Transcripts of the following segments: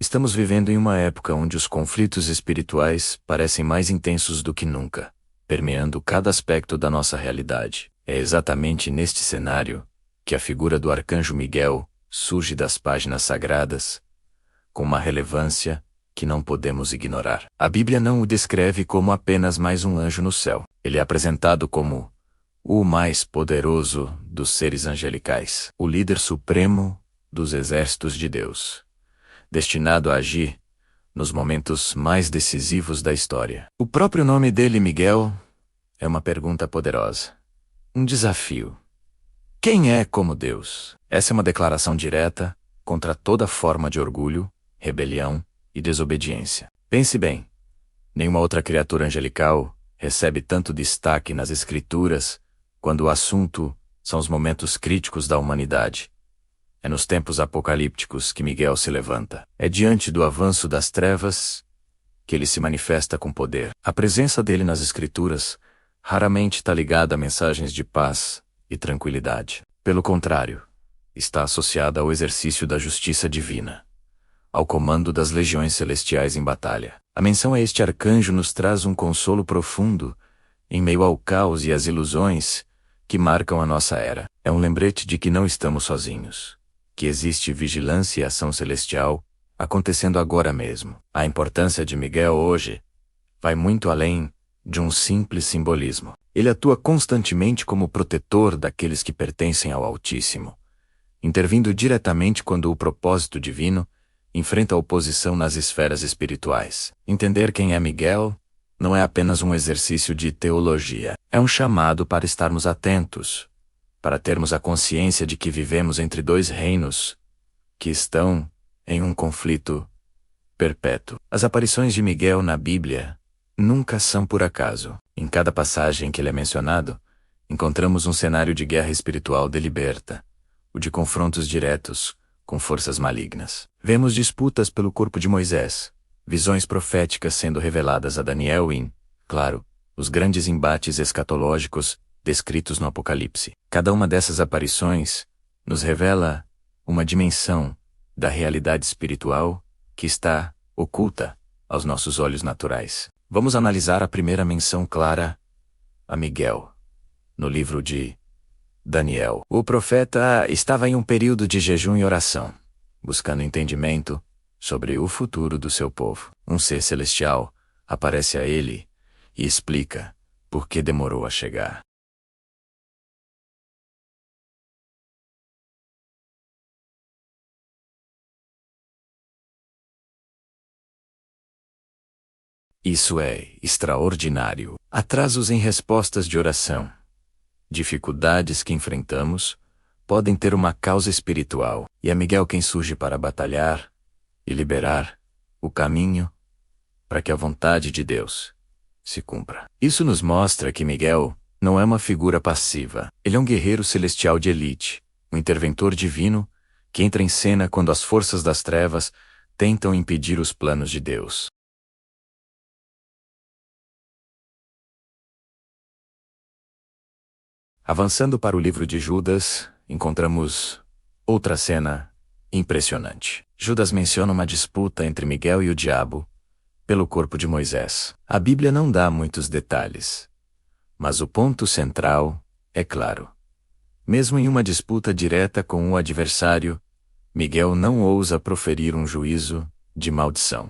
Estamos vivendo em uma época onde os conflitos espirituais parecem mais intensos do que nunca, permeando cada aspecto da nossa realidade. É exatamente neste cenário que a figura do arcanjo Miguel surge das páginas sagradas, com uma relevância que não podemos ignorar. A Bíblia não o descreve como apenas mais um anjo no céu. Ele é apresentado como o mais poderoso dos seres angelicais, o líder supremo dos exércitos de Deus, destinado a agir nos momentos mais decisivos da história. O próprio nome dele, Miguel, é uma pergunta poderosa, um desafio. Quem é como Deus? Essa é uma declaração direta contra toda forma de orgulho, rebelião e desobediência. Pense bem, nenhuma outra criatura angelical recebe tanto destaque nas Escrituras quando o assunto são os momentos críticos da humanidade. É nos tempos apocalípticos que Miguel se levanta. É diante do avanço das trevas que ele se manifesta com poder. A presença dele nas Escrituras raramente está ligada a mensagens de paz e tranquilidade. Pelo contrário, está associada ao exercício da justiça divina, ao comando das legiões celestiais em batalha. A menção a este arcanjo nos traz um consolo profundo em meio ao caos e às ilusões que marcam a nossa era. É um lembrete de que não estamos sozinhos, que existe vigilância e ação celestial acontecendo agora mesmo. A importância de Miguel hoje vai muito além de um simples simbolismo. Ele atua constantemente como protetor daqueles que pertencem ao Altíssimo, intervindo diretamente quando o propósito divino enfrenta oposição nas esferas espirituais. Entender quem é Miguel não é apenas um exercício de teologia. É um chamado para estarmos atentos, para termos a consciência de que vivemos entre dois reinos que estão em um conflito perpétuo. As aparições de Miguel na Bíblia nunca são por acaso. Em cada passagem em que ele é mencionado, encontramos um cenário de guerra espiritual deliberta, o de confrontos diretos com forças malignas. Vemos disputas pelo corpo de Moisés, visões proféticas sendo reveladas a Daniel e, claro, os grandes embates escatológicos descritos no Apocalipse. Cada uma dessas aparições nos revela uma dimensão da realidade espiritual que está oculta aos nossos olhos naturais. Vamos analisar a primeira menção clara a Miguel, no livro de Daniel. O profeta estava em um período de jejum e oração, buscando entendimento sobre o futuro do seu povo. Um ser celestial aparece a ele e explica por que demorou a chegar. Isso é extraordinário. Atrasos em respostas de oração, dificuldades que enfrentamos, podem ter uma causa espiritual, e é Miguel quem surge para batalhar e liberar o caminho para que a vontade de Deus se cumpra. Isso nos mostra que Miguel não é uma figura passiva. Ele é um guerreiro celestial de elite, um interventor divino que entra em cena quando as forças das trevas tentam impedir os planos de Deus. Avançando para o livro de Judas, encontramos outra cena impressionante. Judas menciona uma disputa entre Miguel e o diabo pelo corpo de Moisés. A Bíblia não dá muitos detalhes, mas o ponto central é claro. Mesmo em uma disputa direta com o adversário, Miguel não ousa proferir um juízo de maldição.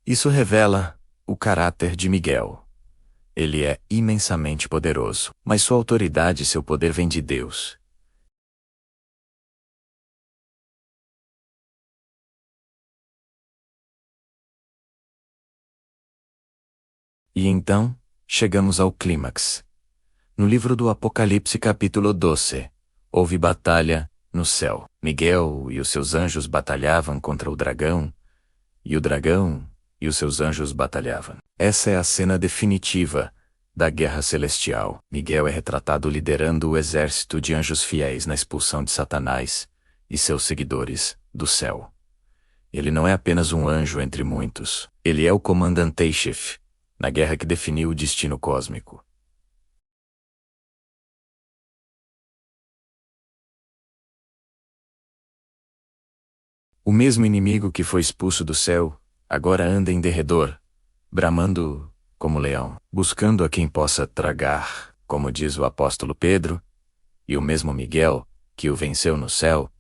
Isso revela o caráter de Miguel. Ele é imensamente poderoso, mas sua autoridade e seu poder vêm de Deus. E então, chegamos ao clímax. No livro do Apocalipse capítulo 12, houve batalha no céu. Miguel e os seus anjos batalhavam contra o dragão, e o dragão e os seus anjos batalhavam. Essa é a cena definitiva da guerra celestial. Miguel é retratado liderando o exército de anjos fiéis na expulsão de Satanás e seus seguidores do céu. Ele não é apenas um anjo entre muitos. Ele é o comandante-chefe na guerra que definiu o destino cósmico. O mesmo inimigo que foi expulso do céu, agora anda em derredor, bramando como leão, buscando a quem possa tragar, como diz o apóstolo Pedro, e o mesmo Miguel, que o venceu no céu,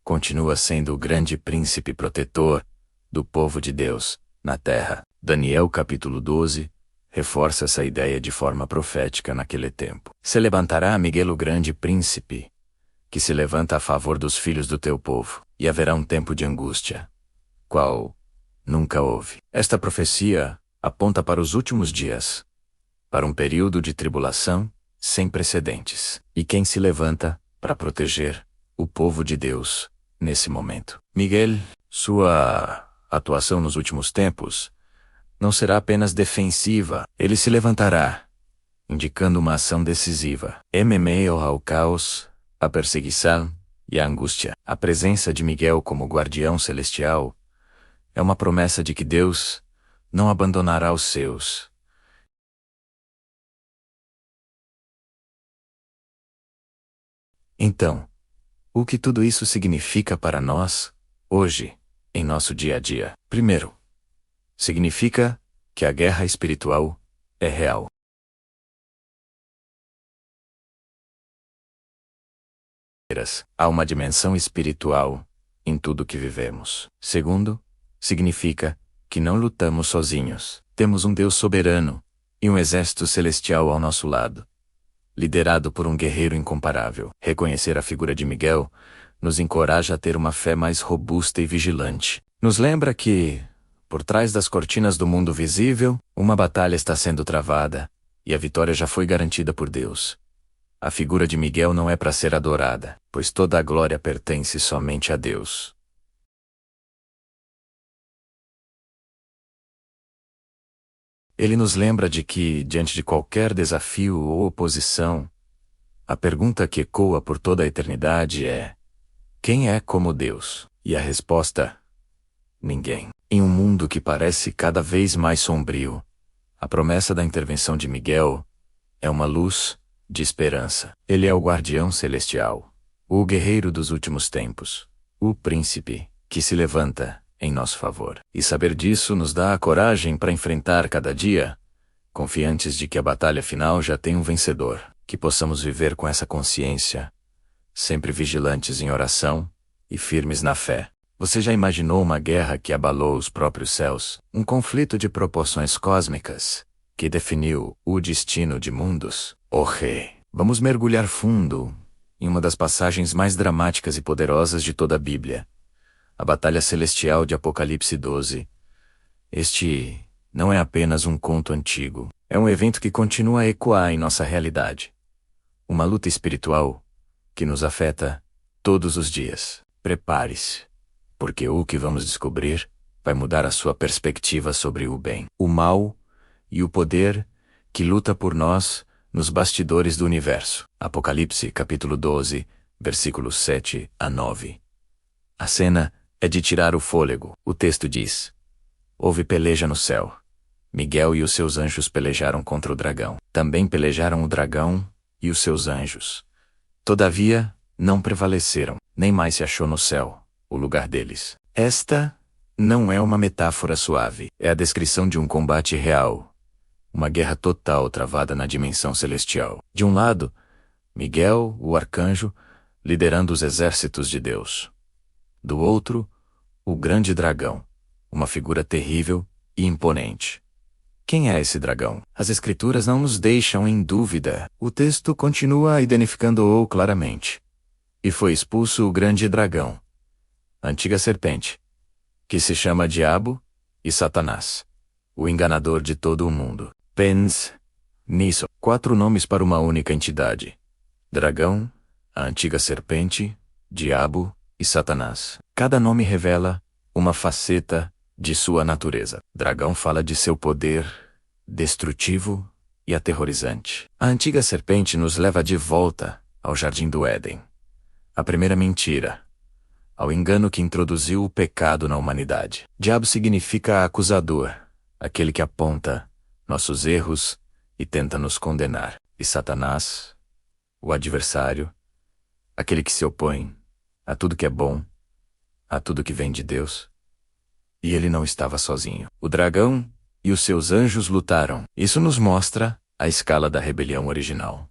continua sendo o grande príncipe protetor do povo de Deus na terra. Daniel capítulo 12 reforça essa ideia de forma profética naquele tempo. Se levantará Miguel o grande príncipe, que se levanta a favor dos filhos do teu povo, e haverá um tempo de angústia, qual nunca houve. Esta profecia aponta para os últimos dias, para um período de tribulação sem precedentes. E quem se levanta para proteger o povo de Deus nesse momento? Miguel, sua atuação nos últimos tempos não será apenas defensiva, ele se levantará, indicando uma ação decisiva. Em meio ao caos, a perseguição e a angústia, a presença de Miguel como guardião celestial é uma promessa de que Deus não abandonará os seus. Então, o que tudo isso significa para nós, hoje, em nosso dia a dia? Primeiro, significa que a guerra espiritual é real. Há uma dimensão espiritual em tudo que vivemos. Segundo, significa que não lutamos sozinhos. Temos um Deus soberano e um exército celestial ao nosso lado, liderado por um guerreiro incomparável. Reconhecer a figura de Miguel nos encoraja a ter uma fé mais robusta e vigilante. Nos lembra que, por trás das cortinas do mundo visível, uma batalha está sendo travada, e a vitória já foi garantida por Deus. A figura de Miguel não é para ser adorada, pois toda a glória pertence somente a Deus. Ele nos lembra de que, diante de qualquer desafio ou oposição, a pergunta que ecoa por toda a eternidade é: quem é como Deus? E a resposta: ninguém. Em um mundo que parece cada vez mais sombrio, a promessa da intervenção de Miguel é uma luz de esperança. Ele é o guardião celestial, o guerreiro dos últimos tempos, o príncipe que se levanta em nosso favor. E saber disso nos dá a coragem para enfrentar cada dia, confiantes de que a batalha final já tem um vencedor. Que possamos viver com essa consciência, sempre vigilantes em oração e firmes na fé. Você já imaginou uma guerra que abalou os próprios céus? Um conflito de proporções cósmicas que definiu o destino de mundos? Oh rei! Vamos mergulhar fundo em uma das passagens mais dramáticas e poderosas de toda a Bíblia, a Batalha Celestial de Apocalipse 12. Este não é apenas um conto antigo, é um evento que continua a ecoar em nossa realidade. Uma luta espiritual que nos afeta todos os dias. Prepare-se, porque o que vamos descobrir vai mudar a sua perspectiva sobre o bem, o mal e o poder que luta por nós nos bastidores do universo. Apocalipse capítulo 12, versículos 7 a 9. A cena é de tirar o fôlego. O texto diz: houve peleja no céu. Miguel e os seus anjos pelejaram contra o dragão. Também pelejaram o dragão e os seus anjos. Todavia, não prevaleceram, nem mais se achou no céu o lugar deles. Esta não é uma metáfora suave, é a descrição de um combate real. Uma guerra total travada na dimensão celestial. De um lado, Miguel, o arcanjo, liderando os exércitos de Deus. Do outro, o grande dragão, uma figura terrível e imponente. Quem é esse dragão? As escrituras não nos deixam em dúvida. O texto continua identificando-o claramente. E foi expulso o grande dragão, a antiga serpente, que se chama Diabo e Satanás, o enganador de todo o mundo. Pense nisso. 4 nomes para uma única entidade: dragão, a antiga serpente, Diabo e Satanás. Cada nome revela uma faceta de sua natureza. Dragão fala de seu poder destrutivo e aterrorizante. A antiga serpente nos leva de volta ao Jardim do Éden, a primeira mentira, ao engano que introduziu o pecado na humanidade. Diabo significa acusador, aquele que aponta nossos erros e tenta nos condenar. E Satanás, o adversário, aquele que se opõe a tudo que é bom, a tudo que vem de Deus. E ele não estava sozinho. O dragão e os seus anjos lutaram. Isso nos mostra a escala da rebelião original.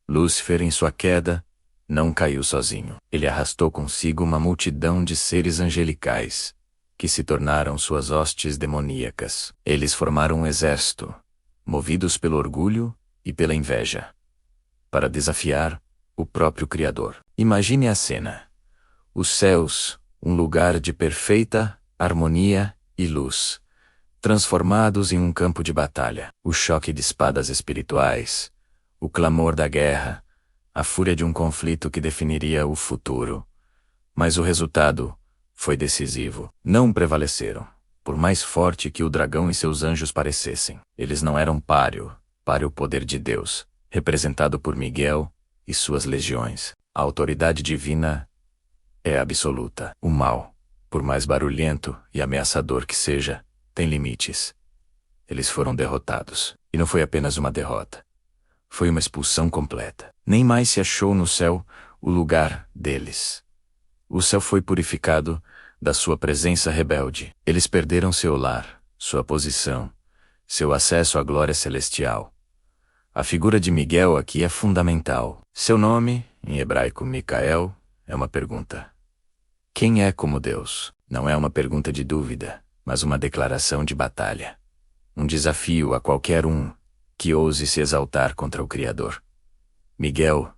Lúcifer, em sua queda, não caiu sozinho. Ele arrastou consigo uma multidão de seres angelicais, que se tornaram suas hostes demoníacas. Eles formaram um exército, movidos pelo orgulho e pela inveja, para desafiar o próprio Criador. Imagine a cena. Os céus, um lugar de perfeita harmonia e luz, transformados em um campo de batalha. O choque de espadas espirituais, o clamor da guerra, a fúria de um conflito que definiria o futuro. Mas o resultado foi decisivo. Não prevaleceram, por mais forte que o dragão e seus anjos parecessem. Eles não eram páreo para o poder de Deus, representado por Miguel e suas legiões. A autoridade divina é absoluta. O mal, por mais barulhento e ameaçador que seja, tem limites. Eles foram derrotados. E não foi apenas uma derrota. Foi uma expulsão completa. Nem mais se achou no céu o lugar deles. O céu foi purificado da sua presença rebelde. Eles perderam seu lar, sua posição, seu acesso à glória celestial. A figura de Miguel aqui é fundamental. Seu nome, em hebraico Micael, é uma pergunta. Quem é como Deus? Não é uma pergunta de dúvida, mas uma declaração de batalha. Um desafio a qualquer um que ouse se exaltar contra o Criador. Miguel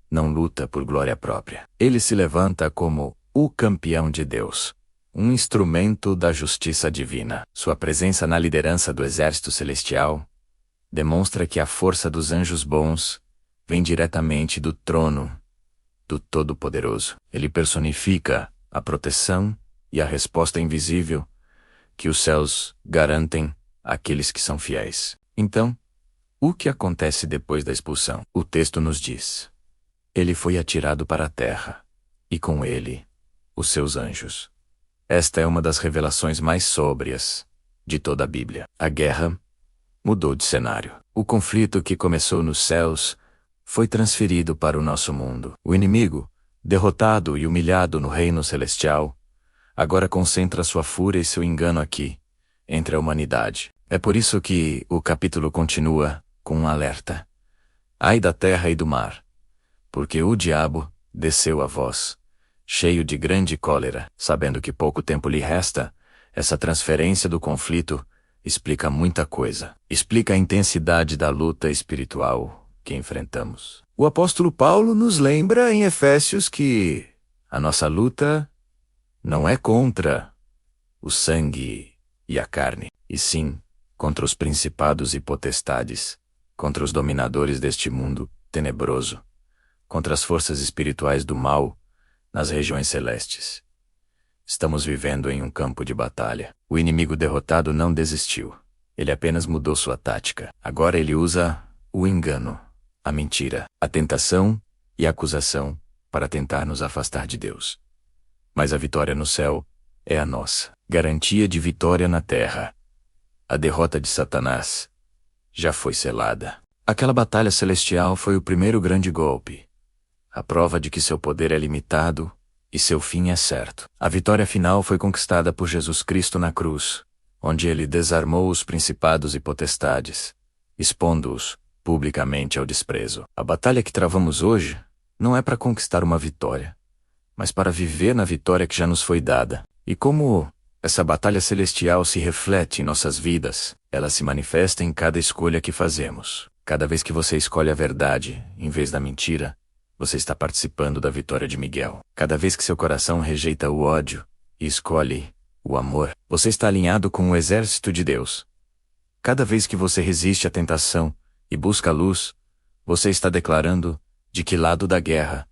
não luta por glória própria. Ele se levanta como o campeão de Deus, um instrumento da justiça divina. Sua presença na liderança do exército celestial demonstra que a força dos anjos bons vem diretamente do trono do Todo-Poderoso. Ele personifica a proteção e a resposta invisível que os céus garantem àqueles que são fiéis. Então, o que acontece depois da expulsão? O texto nos diz: ele foi atirado para a terra, e com ele, os seus anjos. Esta é uma das revelações mais sóbrias de toda a Bíblia. A guerra mudou de cenário. O conflito que começou nos céus foi transferido para o nosso mundo. O inimigo, derrotado e humilhado no reino celestial, agora concentra sua fúria e seu engano aqui, entre a humanidade. É por isso que o capítulo continua com um alerta. Ai da terra e do mar, porque o diabo desceu a vós, cheio de grande cólera. Sabendo que pouco tempo lhe resta, essa transferência do conflito explica muita coisa. Explica a intensidade da luta espiritual que enfrentamos. O apóstolo Paulo nos lembra em Efésios que a nossa luta não é contra o sangue e a carne, e sim contra os principados e potestades, contra os dominadores deste mundo tenebroso, contra as forças espirituais do mal nas regiões celestes. Estamos vivendo em um campo de batalha. O inimigo derrotado não desistiu. Ele apenas mudou sua tática. Agora ele usa o engano, a mentira, a tentação e a acusação para tentar nos afastar de Deus. Mas a vitória no céu é a nossa. Garantia de vitória na terra. A derrota de Satanás já foi selada. Aquela batalha celestial foi o primeiro grande golpe. A prova de que seu poder é limitado e seu fim é certo. A vitória final foi conquistada por Jesus Cristo na cruz, onde ele desarmou os principados e potestades, expondo-os publicamente ao desprezo. A batalha que travamos hoje não é para conquistar uma vitória, mas para viver na vitória que já nos foi dada. E como essa batalha celestial se reflete em nossas vidas, ela se manifesta em cada escolha que fazemos. Cada vez que você escolhe a verdade em vez da mentira, você está participando da vitória de Miguel. Cada vez que seu coração rejeita o ódio e escolhe o amor, você está alinhado com o exército de Deus. Cada vez que você resiste à tentação e busca a luz, você está declarando de que lado da guerra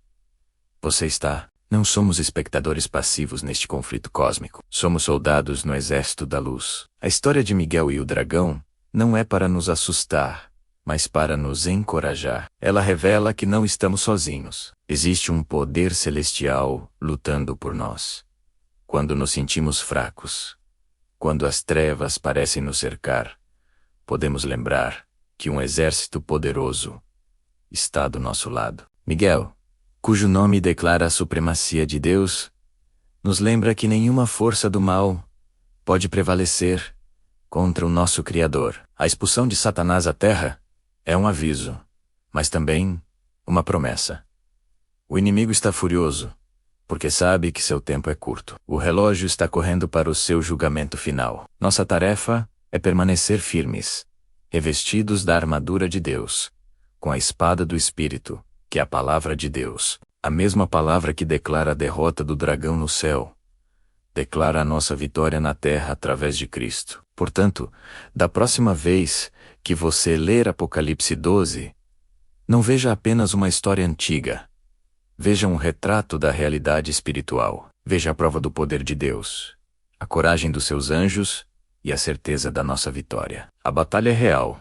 você está. Não somos espectadores passivos neste conflito cósmico. Somos soldados no exército da luz. A história de Miguel e o dragão não é para nos assustar, mas para nos encorajar. Ela revela que não estamos sozinhos. Existe um poder celestial lutando por nós. Quando nos sentimos fracos, quando as trevas parecem nos cercar, podemos lembrar que um exército poderoso está do nosso lado. Miguel, cujo nome declara a supremacia de Deus, nos lembra que nenhuma força do mal pode prevalecer contra o nosso Criador. A expulsão de Satanás à terra é um aviso, mas também uma promessa. O inimigo está furioso, porque sabe que seu tempo é curto. O relógio está correndo para o seu julgamento final. Nossa tarefa é permanecer firmes, revestidos da armadura de Deus, com a espada do Espírito, que é a palavra de Deus. A mesma palavra que declara a derrota do dragão no céu, declara a nossa vitória na terra através de Cristo. Portanto, da próxima vez que você ler Apocalipse 12, não veja apenas uma história antiga. Veja um retrato da realidade espiritual. Veja a prova do poder de Deus, a coragem dos seus anjos e a certeza da nossa vitória. A batalha é real,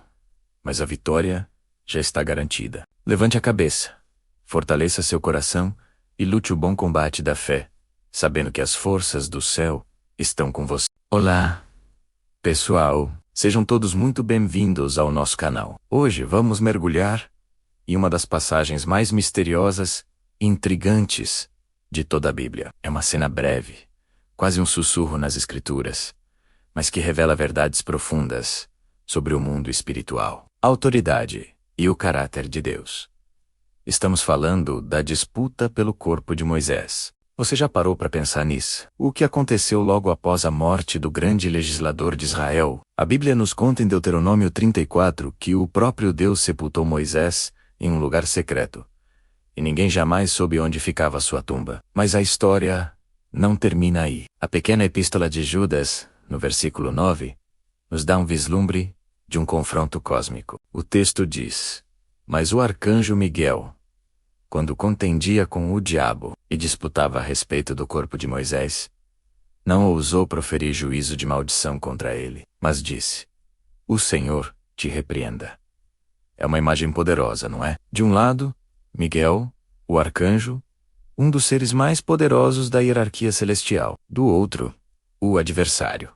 mas a vitória já está garantida. Levante a cabeça, fortaleça seu coração e lute o bom combate da fé, sabendo que as forças do céu estão com você. Olá, pessoal, sejam todos muito bem-vindos ao nosso canal. Hoje vamos mergulhar em uma das passagens mais misteriosas e intrigantes de toda a Bíblia. É uma cena breve, quase um sussurro nas Escrituras, mas que revela verdades profundas sobre o mundo espiritual, a autoridade e o caráter de Deus. Estamos falando da disputa pelo corpo de Moisés. Você já parou para pensar nisso? O que aconteceu logo após a morte do grande legislador de Israel? A Bíblia nos conta em Deuteronômio 34 que o próprio Deus sepultou Moisés em um lugar secreto, e ninguém jamais soube onde ficava sua tumba. Mas a história não termina aí. A pequena epístola de Judas, no versículo 9, nos dá um vislumbre de um confronto cósmico. O texto diz: "Mas o arcanjo Miguel, quando contendia com o diabo e disputava a respeito do corpo de Moisés, não ousou proferir juízo de maldição contra ele, mas disse: O Senhor te repreenda." É uma imagem poderosa, não é? De um lado, Miguel, o arcanjo, um dos seres mais poderosos da hierarquia celestial. Do outro, o adversário,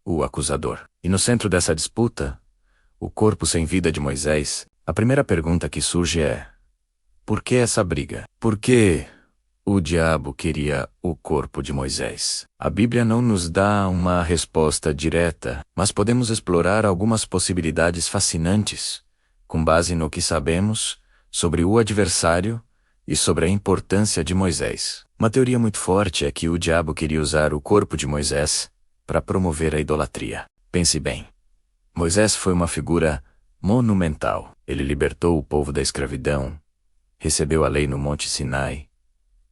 o acusador. E no centro dessa disputa, o corpo sem vida de Moisés, a primeira pergunta que surge é: por que essa briga? Por que o diabo queria o corpo de Moisés? A Bíblia não nos dá uma resposta direta, mas podemos explorar algumas possibilidades fascinantes, com base no que sabemos sobre o adversário e sobre a importância de Moisés. Uma teoria muito forte é que o diabo queria usar o corpo de Moisés para promover a idolatria. Pense bem. Moisés foi uma figura monumental. Ele libertou o povo da escravidão, recebeu a lei no Monte Sinai,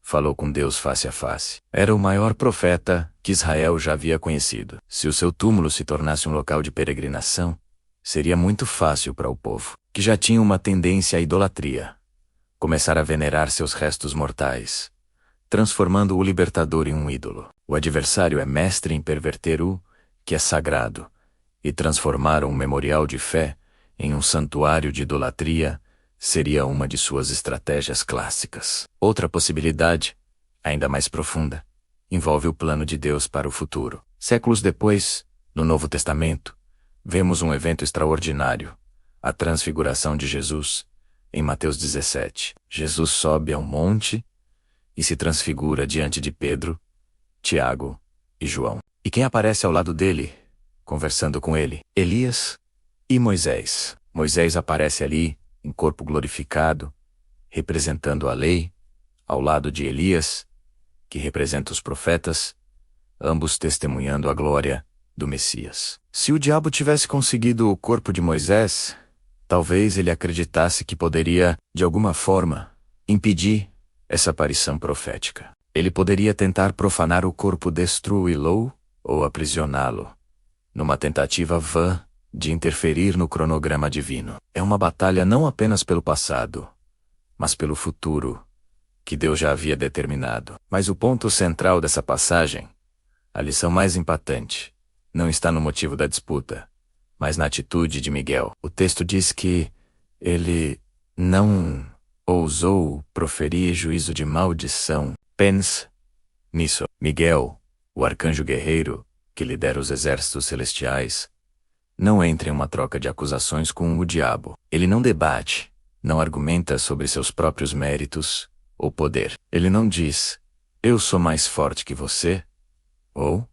falou com Deus face a face. Era o maior profeta que Israel já havia conhecido. Se o seu túmulo se tornasse um local de peregrinação, seria muito fácil para o povo, que já tinha uma tendência à idolatria, começar a venerar seus restos mortais, transformando o libertador em um ídolo. O adversário é mestre em perverter o que é sagrado e transformar um memorial de fé em um santuário de idolatria seria uma de suas estratégias clássicas. Outra possibilidade, ainda mais profunda, envolve o plano de Deus para o futuro. Séculos depois, no Novo Testamento, vemos um evento extraordinário, a transfiguração de Jesus, em Mateus 17. Jesus sobe a um monte e se transfigura diante de Pedro, Tiago e João. E quem aparece ao lado dele, conversando com ele? Elias e Moisés. Moisés aparece ali, em corpo glorificado, representando a lei, ao lado de Elias, que representa os profetas, ambos testemunhando a glória do Messias. Se o diabo tivesse conseguido o corpo de Moisés, talvez ele acreditasse que poderia, de alguma forma, impedir essa aparição profética. Ele poderia tentar profanar o corpo, destruí-lo ou aprisioná-lo, numa tentativa vã de interferir no cronograma divino. É uma batalha não apenas pelo passado, mas pelo futuro, que Deus já havia determinado. Mas o ponto central dessa passagem, a lição mais impactante, não está no motivo da disputa, mas na atitude de Miguel. O texto diz que ele não ousou proferir juízo de maldição. Pense nisso. Miguel, o arcanjo guerreiro que lidera os exércitos celestiais, não entra em uma troca de acusações com o diabo. Ele não debate, não argumenta sobre seus próprios méritos ou poder. Ele não diz: eu sou mais forte que você, ou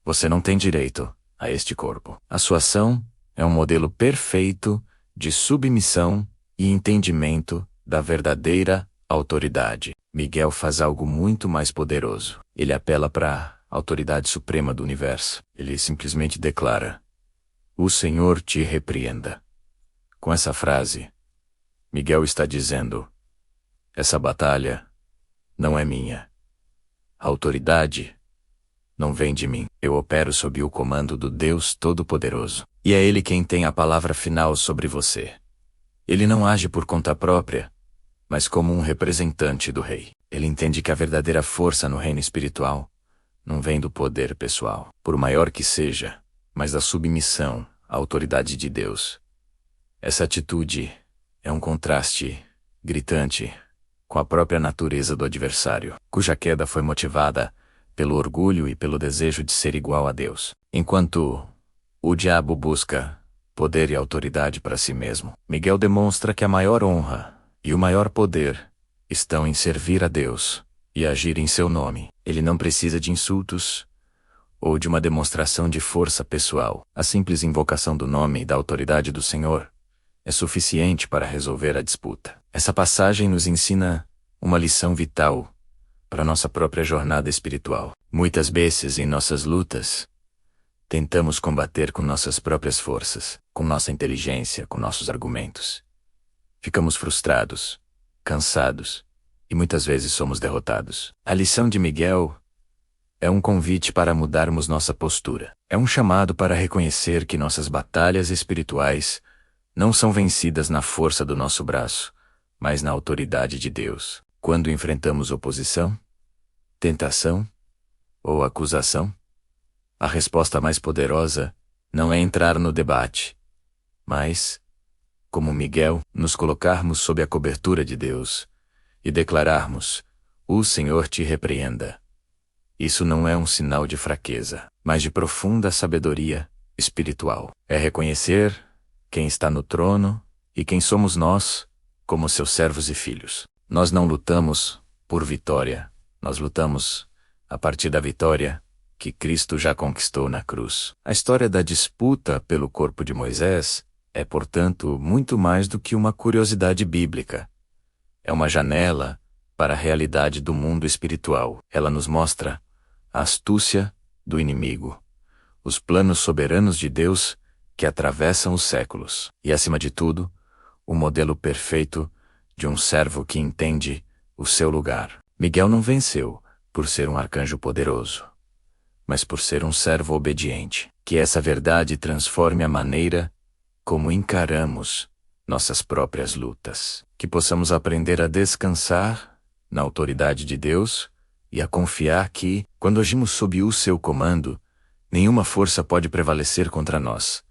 você não tem direito a este corpo. A sua ação é um modelo perfeito de submissão e entendimento da verdadeira autoridade. Miguel faz algo muito mais poderoso. Ele apela para a autoridade suprema do universo. Ele simplesmente declara: "O Senhor te repreenda." Com essa frase, Miguel está dizendo: essa batalha não é minha. A autoridade não vem de mim. Eu opero sob o comando do Deus Todo-Poderoso. E é Ele quem tem a palavra final sobre você. Ele não age por conta própria, mas como um representante do Rei. Ele entende que a verdadeira força no reino espiritual não vem do poder pessoal, por maior que seja, mas da submissão à autoridade de Deus. Essa atitude é um contraste gritante com a própria natureza do adversário, cuja queda foi motivada pelo orgulho e pelo desejo de ser igual a Deus. Enquanto o diabo busca poder e autoridade para si mesmo, Miguel demonstra que a maior honra e o maior poder estão em servir a Deus e agir em seu nome. Ele não precisa de insultos ou de uma demonstração de força pessoal. A simples invocação do nome e da autoridade do Senhor é suficiente para resolver a disputa. Essa passagem nos ensina uma lição vital para nossa própria jornada espiritual. Muitas vezes em nossas lutas, tentamos combater com nossas próprias forças, com nossa inteligência, com nossos argumentos. Ficamos frustrados, cansados e muitas vezes somos derrotados. A lição de Miguel é um convite para mudarmos nossa postura. É um chamado para reconhecer que nossas batalhas espirituais não são vencidas na força do nosso braço, mas na autoridade de Deus. Quando enfrentamos oposição, tentação ou acusação, a resposta mais poderosa não é entrar no debate, mas, como Miguel, nos colocarmos sob a cobertura de Deus e declararmos: "O Senhor te repreenda." Isso não é um sinal de fraqueza, mas de profunda sabedoria espiritual. É reconhecer quem está no trono e quem somos nós, como seus servos e filhos. Nós não lutamos por vitória, nós lutamos a partir da vitória que Cristo já conquistou na cruz. A história da disputa pelo corpo de Moisés é, portanto, muito mais do que uma curiosidade bíblica. É uma janela para a realidade do mundo espiritual. Ela nos mostra a astúcia do inimigo, os planos soberanos de Deus que atravessam os séculos e, acima de tudo, o modelo perfeito de um servo que entende o seu lugar. Miguel não venceu por ser um arcanjo poderoso, mas por ser um servo obediente. Que essa verdade transforme a maneira como encaramos nossas próprias lutas. Que possamos aprender a descansar na autoridade de Deus e a confiar que, quando agimos sob o seu comando, nenhuma força pode prevalecer contra nós.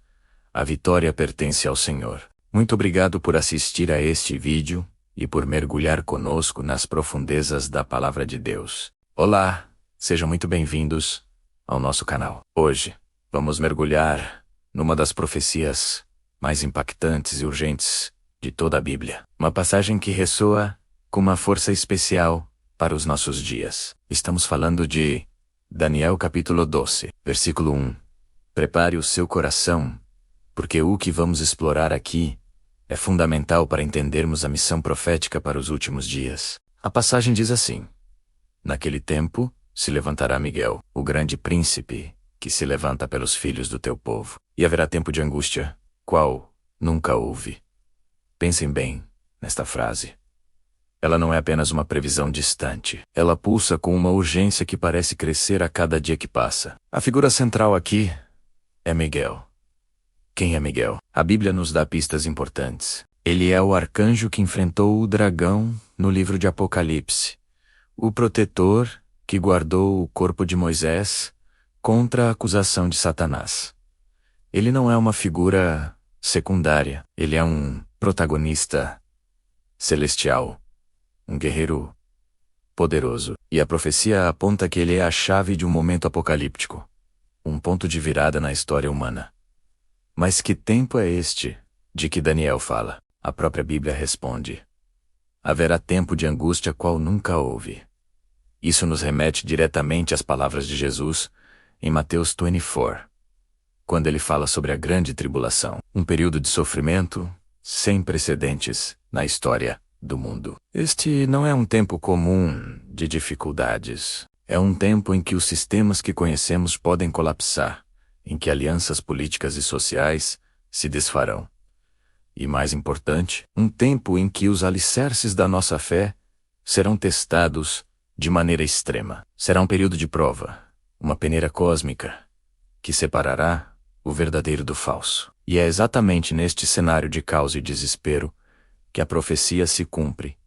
A vitória pertence ao Senhor. Muito obrigado por assistir a este vídeo e por mergulhar conosco nas profundezas da Palavra de Deus. Olá, sejam muito bem-vindos ao nosso canal. Hoje, vamos mergulhar numa das profecias mais impactantes e urgentes de toda a Bíblia. Uma passagem que ressoa com uma força especial para os nossos dias. Estamos falando de Daniel capítulo 12, versículo 1. Prepare o seu coração, porque o que vamos explorar aqui é fundamental para entendermos a missão profética para os últimos dias. A passagem diz assim: "Naquele tempo se levantará Miguel, o grande príncipe, que se levanta pelos filhos do teu povo. E haverá tempo de angústia, qual nunca houve." Pensem bem nesta frase. Ela não é apenas uma previsão distante. Ela pulsa com uma urgência que parece crescer a cada dia que passa. A figura central aqui é Miguel. Quem é Miguel? A Bíblia nos dá pistas importantes. Ele é o arcanjo que enfrentou o dragão no livro de Apocalipse, o protetor que guardou o corpo de Moisés contra a acusação de Satanás. Ele não é uma figura secundária, ele é um protagonista celestial, um guerreiro poderoso. E a profecia aponta que ele é a chave de um momento apocalíptico, um ponto de virada na história humana. Mas que tempo é este de que Daniel fala? A própria Bíblia responde: haverá tempo de angústia qual nunca houve. Isso nos remete diretamente às palavras de Jesus em Mateus 24, quando ele fala sobre a grande tribulação, um período de sofrimento sem precedentes na história do mundo. Este não é um tempo comum de dificuldades. É um tempo em que os sistemas que conhecemos podem colapsar, em que alianças políticas e sociais se desfarão. E mais importante, um tempo em que os alicerces da nossa fé serão testados de maneira extrema. Será um período de prova, uma peneira cósmica, que separará o verdadeiro do falso. E é exatamente neste cenário de caos e desespero que a profecia se cumpre.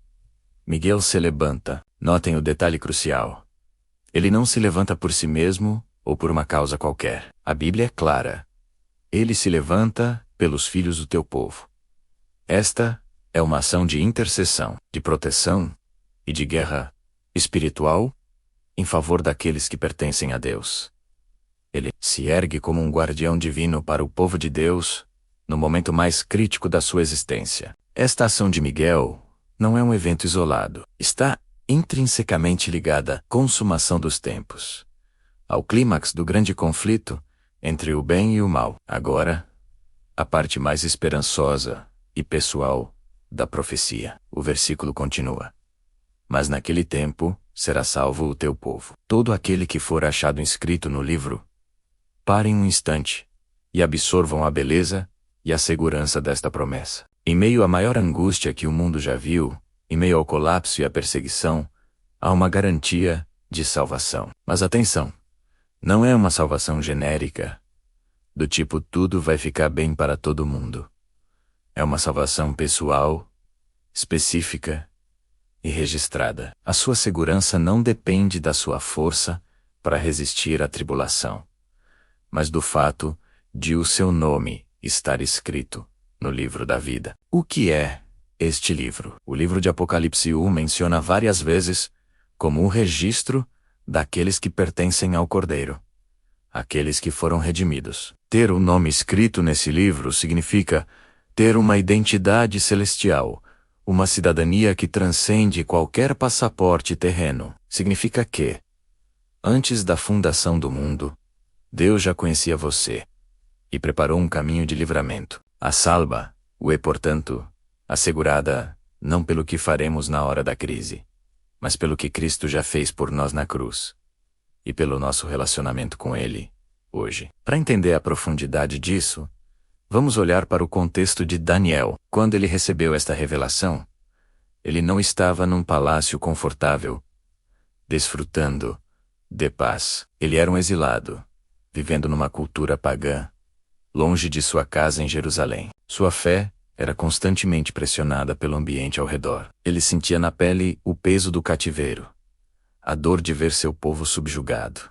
Miguel se levanta. Notem o detalhe crucial. Ele não se levanta por si mesmo ou por uma causa qualquer. A Bíblia é clara. Ele se levanta pelos filhos do teu povo. Esta é uma ação de intercessão, de proteção e de guerra espiritual em favor daqueles que pertencem a Deus. Ele se ergue como um guardião divino para o povo de Deus no momento mais crítico da sua existência. Esta ação de Miguel não é um evento isolado. Está intrinsecamente ligada à consumação dos tempos, ao clímax do grande conflito entre o bem e o mal. Agora, a parte mais esperançosa e pessoal da profecia. O versículo continua. Mas naquele tempo será salvo o teu povo. Todo aquele que for achado inscrito no livro, parem um instante e absorvam a beleza e a segurança desta promessa. Em meio à maior angústia que o mundo já viu, em meio ao colapso e à perseguição, há uma garantia de salvação. Mas atenção, não é uma salvação genérica, do tipo tudo vai ficar bem para todo mundo. É uma salvação pessoal, específica e registrada. A sua segurança não depende da sua força para resistir à tribulação, mas do fato de o seu nome estar escrito no livro da vida. O que é este livro? O livro de Apocalipse 1 menciona várias vezes como um registro daqueles que pertencem ao Cordeiro, aqueles que foram redimidos. Ter o nome escrito nesse livro significa ter uma identidade celestial, uma cidadania que transcende qualquer passaporte terreno. Significa que, antes da fundação do mundo, Deus já conhecia você e preparou um caminho de livramento. A salva é, portanto, assegurada não pelo que faremos na hora da crise, mas pelo que Cristo já fez por nós na cruz e pelo nosso relacionamento com Ele hoje. Para entender a profundidade disso, vamos olhar para o contexto de Daniel. Quando ele recebeu esta revelação, ele não estava num palácio confortável, desfrutando de paz. Ele era um exilado, vivendo numa cultura pagã, longe de sua casa em Jerusalém. Sua fé era constantemente pressionada pelo ambiente ao redor. Ele sentia na pele o peso do cativeiro, a dor de ver seu povo subjugado.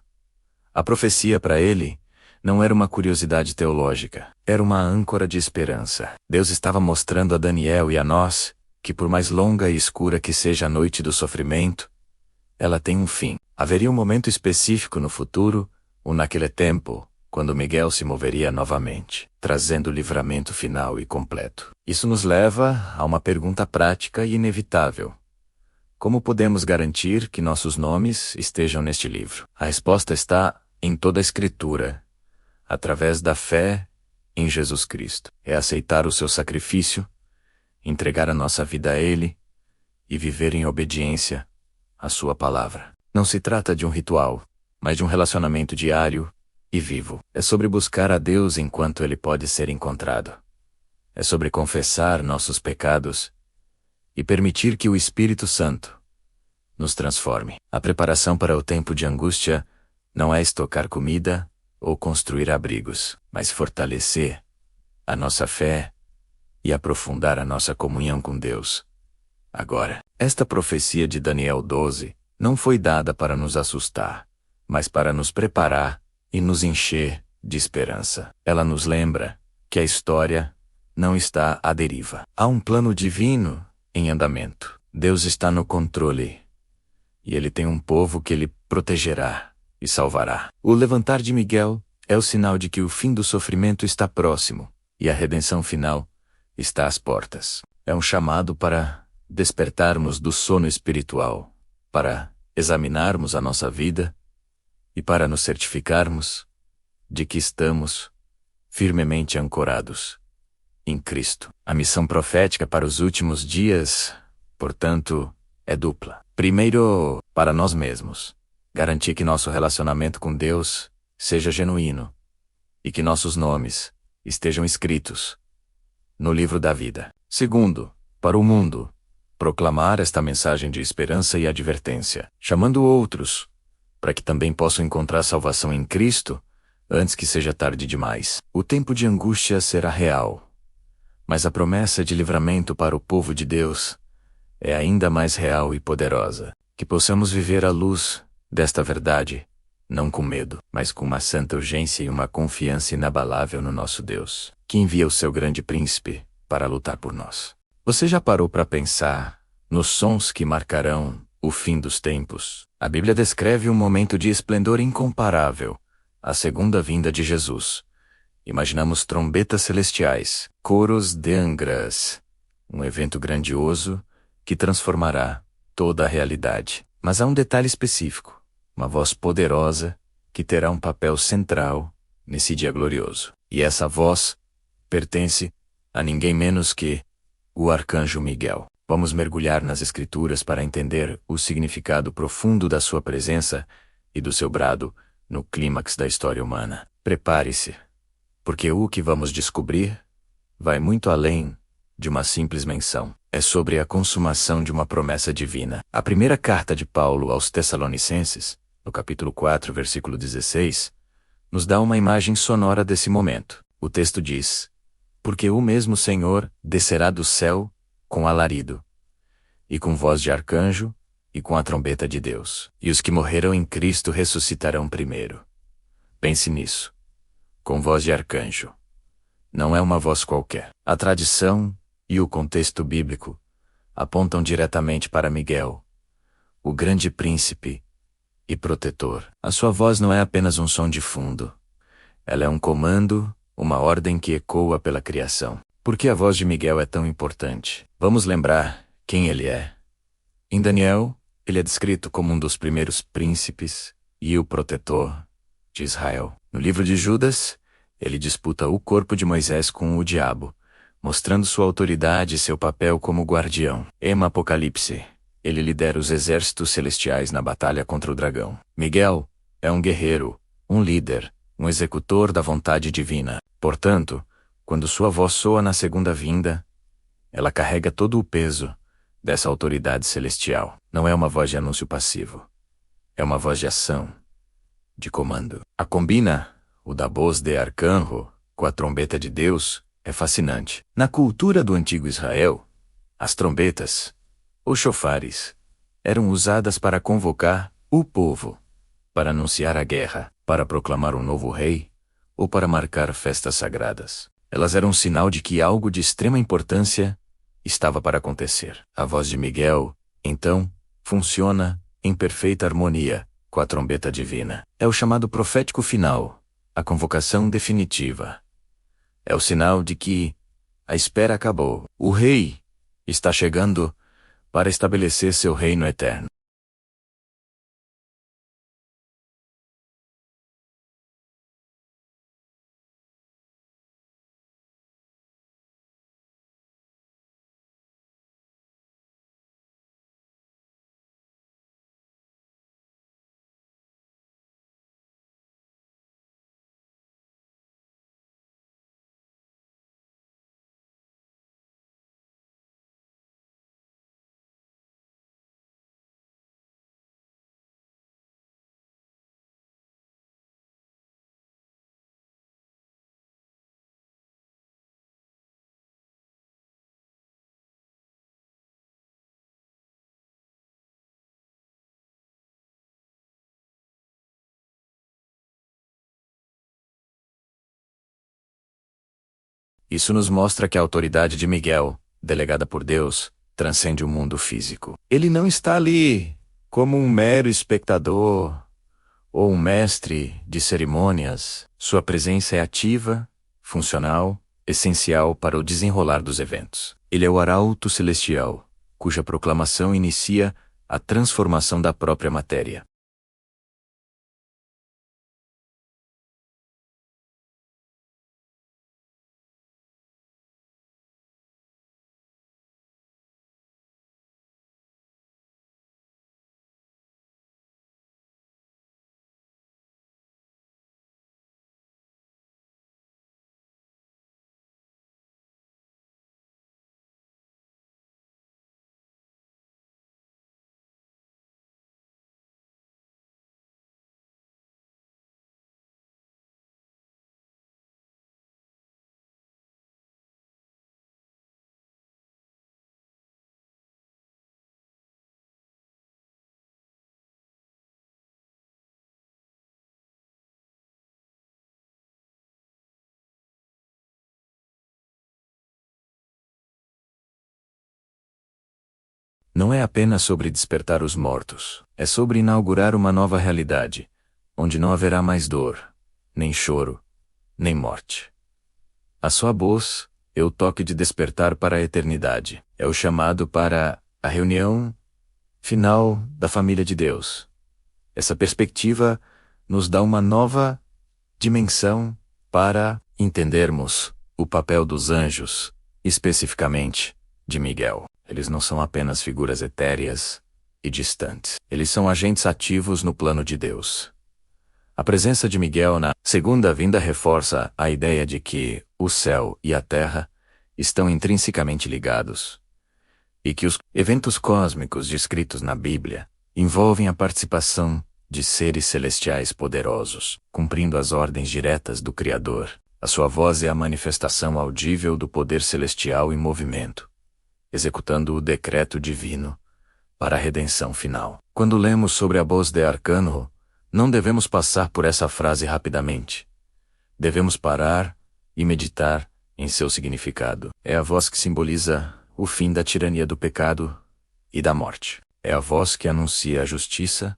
A profecia para ele não era uma curiosidade teológica, era uma âncora de esperança. Deus estava mostrando a Daniel e a nós que, por mais longa e escura que seja a noite do sofrimento, ela tem um fim. Haveria um momento específico no futuro, ou naquele tempo, quando Miguel se moveria novamente, trazendo o livramento final e completo. Isso nos leva a uma pergunta prática e inevitável. Como podemos garantir que nossos nomes estejam neste livro? A resposta está em toda a Escritura, através da fé em Jesus Cristo. É aceitar o seu sacrifício, entregar a nossa vida a Ele e viver em obediência à sua palavra. Não se trata de um ritual, mas de um relacionamento diário e vivo. É sobre buscar a Deus enquanto Ele pode ser encontrado. É sobre confessar nossos pecados e permitir que o Espírito Santo nos transforme. A preparação para o tempo de angústia não é estocar comida ou construir abrigos, mas fortalecer a nossa fé e aprofundar a nossa comunhão com Deus. Agora, esta profecia de Daniel 12 não foi dada para nos assustar, mas para nos preparar e nos encher de esperança. Ela nos lembra que a história não está à deriva. Há um plano divino em andamento. Deus está no controle e Ele tem um povo que Ele protegerá e salvará. O levantar de Miguel é o sinal de que o fim do sofrimento está próximo e a redenção final está às portas. É um chamado para despertarmos do sono espiritual, para examinarmos a nossa vida e para nos certificarmos de que estamos firmemente ancorados em Cristo. A missão profética para os últimos dias, portanto, é dupla. Primeiro, para nós mesmos, garantir que nosso relacionamento com Deus seja genuíno e que nossos nomes estejam escritos no livro da vida. Segundo, para o mundo, proclamar esta mensagem de esperança e advertência, chamando outros para que também possam encontrar salvação em Cristo antes que seja tarde demais. O tempo de angústia será real, mas a promessa de livramento para o povo de Deus é ainda mais real e poderosa. Que possamos viver à luz desta verdade, não com medo, mas com uma santa urgência e uma confiança inabalável no nosso Deus, que envia o seu grande príncipe para lutar por nós. Você já parou para pensar nos sons que marcarão o fim dos tempos? A Bíblia descreve um momento de esplendor incomparável, a segunda vinda de Jesus. Imaginamos trombetas celestiais, coros de angeras, um evento grandioso que transformará toda a realidade. Mas há um detalhe específico, uma voz poderosa que terá um papel central nesse dia glorioso. E essa voz pertence a ninguém menos que o arcanjo Miguel. Vamos mergulhar nas Escrituras para entender o significado profundo da sua presença e do seu brado no clímax da história humana. Prepare-se, porque o que vamos descobrir vai muito além de uma simples menção. É sobre a consumação de uma promessa divina. A primeira carta de Paulo aos Tessalonicenses, no capítulo 4, versículo 16, nos dá uma imagem sonora desse momento. O texto diz: porque o mesmo Senhor descerá do céu com alarido, e com voz de arcanjo, e com a trombeta de Deus. E os que morreram em Cristo ressuscitarão primeiro. Pense nisso. Com voz de arcanjo. Não é uma voz qualquer. A tradição e o contexto bíblico apontam diretamente para Miguel, o grande príncipe e protetor. A sua voz não é apenas um som de fundo. Ela é um comando, uma ordem que ecoa pela criação. Por que a voz de Miguel é tão importante? Vamos lembrar quem ele é. Em Daniel, ele é descrito como um dos primeiros príncipes e o protetor de Israel. No livro de Judas, ele disputa o corpo de Moisés com o diabo, mostrando sua autoridade e seu papel como guardião. Em Apocalipse, ele lidera os exércitos celestiais na batalha contra o dragão. Miguel é um guerreiro, um líder, um executor da vontade divina. Portanto, quando sua voz soa na segunda vinda, ela carrega todo o peso dessa autoridade celestial. Não é uma voz de anúncio passivo. É uma voz de ação, de comando. A combina, o da voz de arcanjo, com a trombeta de Deus, é fascinante. Na cultura do antigo Israel, as trombetas, ou chofares, eram usadas para convocar o povo, para anunciar a guerra, para proclamar um novo rei, ou para marcar festas sagradas. Elas eram um sinal de que algo de extrema importância estava para acontecer. A voz de Miguel, então, funciona em perfeita harmonia com a trombeta divina. É o chamado profético final, a convocação definitiva. É o sinal de que a espera acabou. O rei está chegando para estabelecer seu reino eterno. Isso nos mostra que a autoridade de Miguel, delegada por Deus, transcende o mundo físico. Ele não está ali como um mero espectador ou um mestre de cerimônias. Sua presença é ativa, funcional, essencial para o desenrolar dos eventos. Ele é o arauto celestial, cuja proclamação inicia a transformação da própria matéria. Não é apenas sobre despertar os mortos, é sobre inaugurar uma nova realidade, onde não haverá mais dor, nem choro, nem morte. A sua voz é o toque de despertar para a eternidade, é o chamado para a reunião final da família de Deus. Essa perspectiva nos dá uma nova dimensão para entendermos o papel dos anjos, especificamente de Miguel. Eles não são apenas figuras etéreas e distantes. Eles são agentes ativos no plano de Deus. A presença de Miguel na segunda vinda reforça a ideia de que o céu e a terra estão intrinsecamente ligados, e que os eventos cósmicos descritos na Bíblia envolvem a participação de seres celestiais poderosos, cumprindo as ordens diretas do Criador. A sua voz é a manifestação audível do poder celestial em movimento, executando o decreto divino para a redenção final. Quando lemos sobre a voz de Arcano, não devemos passar por essa frase rapidamente. Devemos parar e meditar em seu significado. É a voz que simboliza o fim da tirania do pecado e da morte. É a voz que anuncia a justiça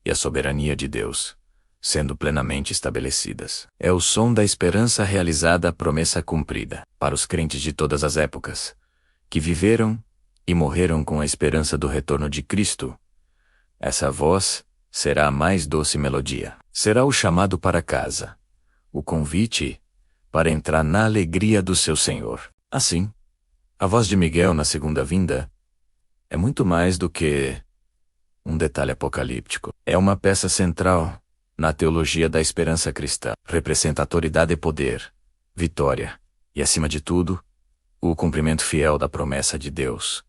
e a soberania de Deus, sendo plenamente estabelecidas. É o som da esperança realizada, a promessa cumprida. Para os crentes de todas as épocas, que viveram e morreram com a esperança do retorno de Cristo, essa voz será a mais doce melodia. Será o chamado para casa, o convite para entrar na alegria do seu Senhor. Assim, a voz de Miguel na segunda vinda é muito mais do que um detalhe apocalíptico. É uma peça central na teologia da esperança cristã. Representa autoridade e poder, vitória e, acima de tudo, o cumprimento fiel da promessa de Deus.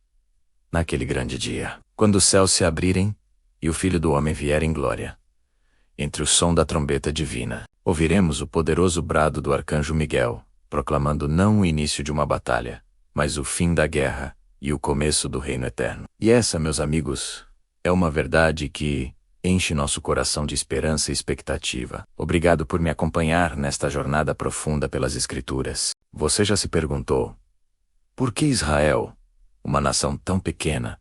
Naquele grande dia, quando os céus se abrirem e o Filho do Homem vier em glória, entre o som da trombeta divina, ouviremos o poderoso brado do arcanjo Miguel, proclamando não o início de uma batalha, mas o fim da guerra e o começo do reino eterno. E essa, meus amigos, é uma verdade que enche nosso coração de esperança e expectativa. Obrigado por me acompanhar nesta jornada profunda pelas Escrituras. Você já se perguntou: por que Israel, uma nação tão pequena,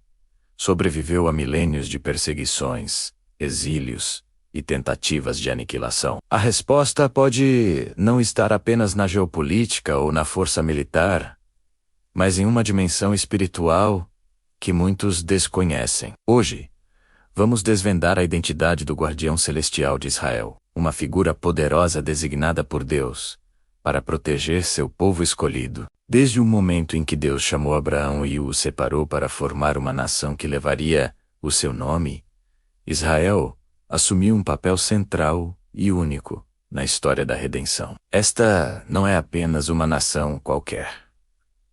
sobreviveu a milênios de perseguições, exílios e tentativas de aniquilação? A resposta pode não estar apenas na geopolítica ou na força militar, mas em uma dimensão espiritual que muitos desconhecem. Hoje, vamos desvendar a identidade do guardião celestial de Israel, uma figura poderosa designada por Deus para proteger seu povo escolhido. Desde o momento em que Deus chamou Abraão e o separou para formar uma nação que levaria o seu nome, Israel assumiu um papel central e único na história da redenção. Esta não é apenas uma nação qualquer.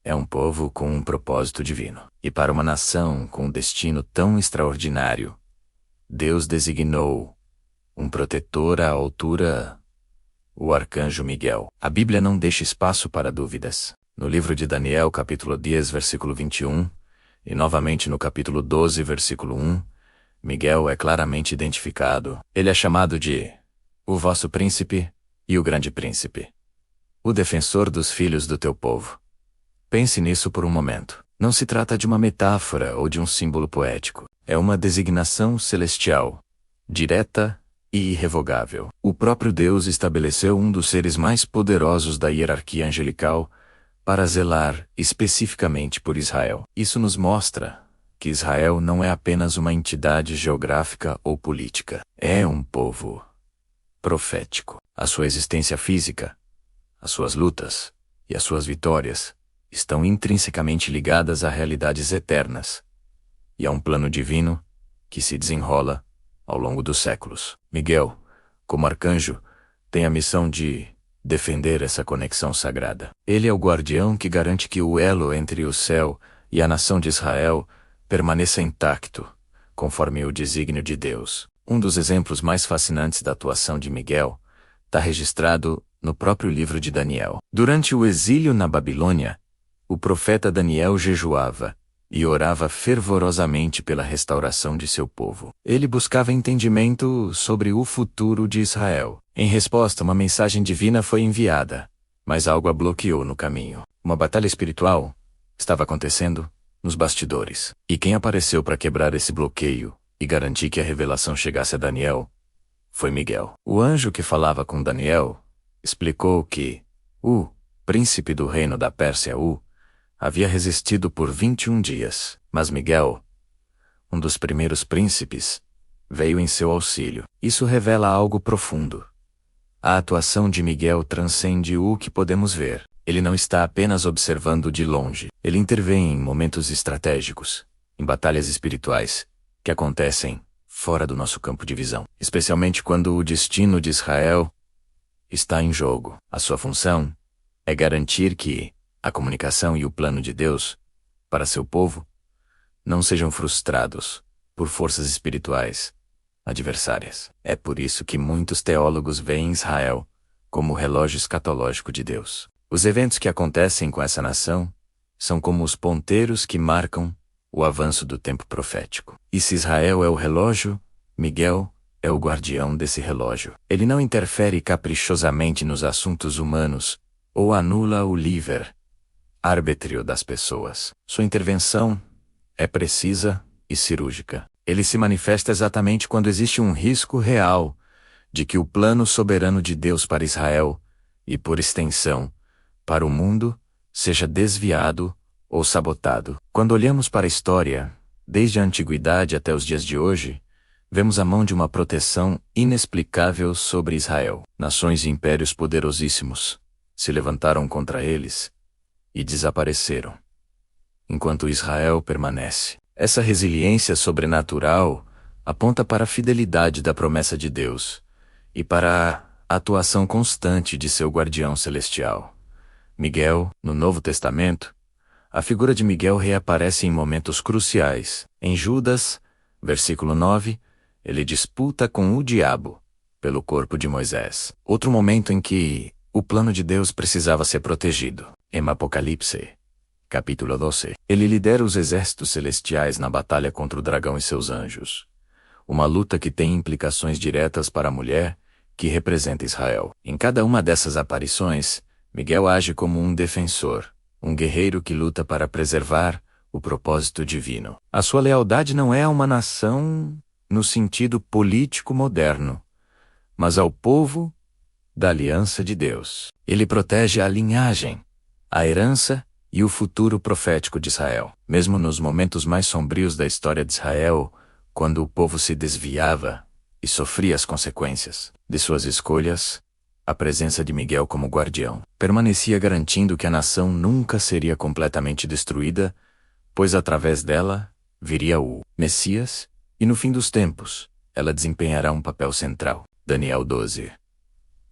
É um povo com um propósito divino. E para uma nação com um destino tão extraordinário, Deus designou um protetor à altura, o arcanjo Miguel. A Bíblia não deixa espaço para dúvidas. No livro de Daniel, capítulo 10, versículo 21, e novamente no capítulo 12, versículo 1, Miguel é claramente identificado. Ele é chamado de o vosso príncipe e o grande príncipe, o defensor dos filhos do teu povo. Pense nisso por um momento. Não se trata de uma metáfora ou de um símbolo poético. É uma designação celestial, direta e irrevogável. O próprio Deus estabeleceu um dos seres mais poderosos da hierarquia angelical para zelar especificamente por Israel. Isso nos mostra que Israel não é apenas uma entidade geográfica ou política. É um povo profético. A sua existência física, as suas lutas e as suas vitórias estão intrinsecamente ligadas a realidades eternas e a um plano divino que se desenrola ao longo dos séculos. Miguel, como arcanjo, tem a missão de defender essa conexão sagrada. Ele é o guardião que garante que o elo entre o céu e a nação de Israel permaneça intacto, conforme o desígnio de Deus. Um dos exemplos mais fascinantes da atuação de Miguel está registrado no próprio livro de Daniel. Durante o exílio na Babilônia, o profeta Daniel jejuava e orava fervorosamente pela restauração de seu povo. Ele buscava entendimento sobre o futuro de Israel. Em resposta, uma mensagem divina foi enviada, mas algo a bloqueou no caminho. Uma batalha espiritual estava acontecendo nos bastidores. E quem apareceu para quebrar esse bloqueio e garantir que a revelação chegasse a Daniel foi Miguel. O anjo que falava com Daniel explicou que o príncipe do reino da Pérsia, havia resistido por 21 dias, mas Miguel, um dos primeiros príncipes, veio em seu auxílio. Isso revela algo profundo. A atuação de Miguel transcende o que podemos ver. Ele não está apenas observando de longe. Ele intervém em momentos estratégicos, em batalhas espirituais, que acontecem fora do nosso campo de visão, especialmente quando o destino de Israel está em jogo. A sua função é garantir que a comunicação e o plano de Deus para seu povo não sejam frustrados por forças espirituais adversárias. É por isso que muitos teólogos veem Israel como o relógio escatológico de Deus. Os eventos que acontecem com essa nação são como os ponteiros que marcam o avanço do tempo profético. E se Israel é o relógio, Miguel é o guardião desse relógio. Ele não interfere caprichosamente nos assuntos humanos ou anula o livre-arbítrio das pessoas. Sua intervenção é precisa e cirúrgica. Ele se manifesta exatamente quando existe um risco real de que o plano soberano de Deus para Israel, e por extensão, para o mundo, seja desviado ou sabotado. Quando olhamos para a história, desde a antiguidade até os dias de hoje, vemos a mão de uma proteção inexplicável sobre Israel. Nações e impérios poderosíssimos se levantaram contra eles e desapareceram, enquanto Israel permanece. Essa resiliência sobrenatural aponta para a fidelidade da promessa de Deus e para a atuação constante de seu guardião celestial. Miguel, no Novo Testamento, a figura de Miguel reaparece em momentos cruciais. Em Judas, versículo 9, ele disputa com o diabo pelo corpo de Moisés. Outro momento em que o plano de Deus precisava ser protegido. Em Apocalipse, capítulo 12, ele lidera os exércitos celestiais na batalha contra o dragão e seus anjos. Uma luta que tem implicações diretas para a mulher que representa Israel. Em cada uma dessas aparições, Miguel age como um defensor, um guerreiro que luta para preservar o propósito divino. A sua lealdade não é a uma nação no sentido político moderno, mas ao povo da aliança de Deus. Ele protege a linhagem, a herança e o futuro profético de Israel. Mesmo nos momentos mais sombrios da história de Israel, quando o povo se desviava e sofria as consequências de suas escolhas, a presença de Miguel como guardião permanecia garantindo que a nação nunca seria completamente destruída, pois através dela viria o Messias, e no fim dos tempos, ela desempenhará um papel central. Daniel 12.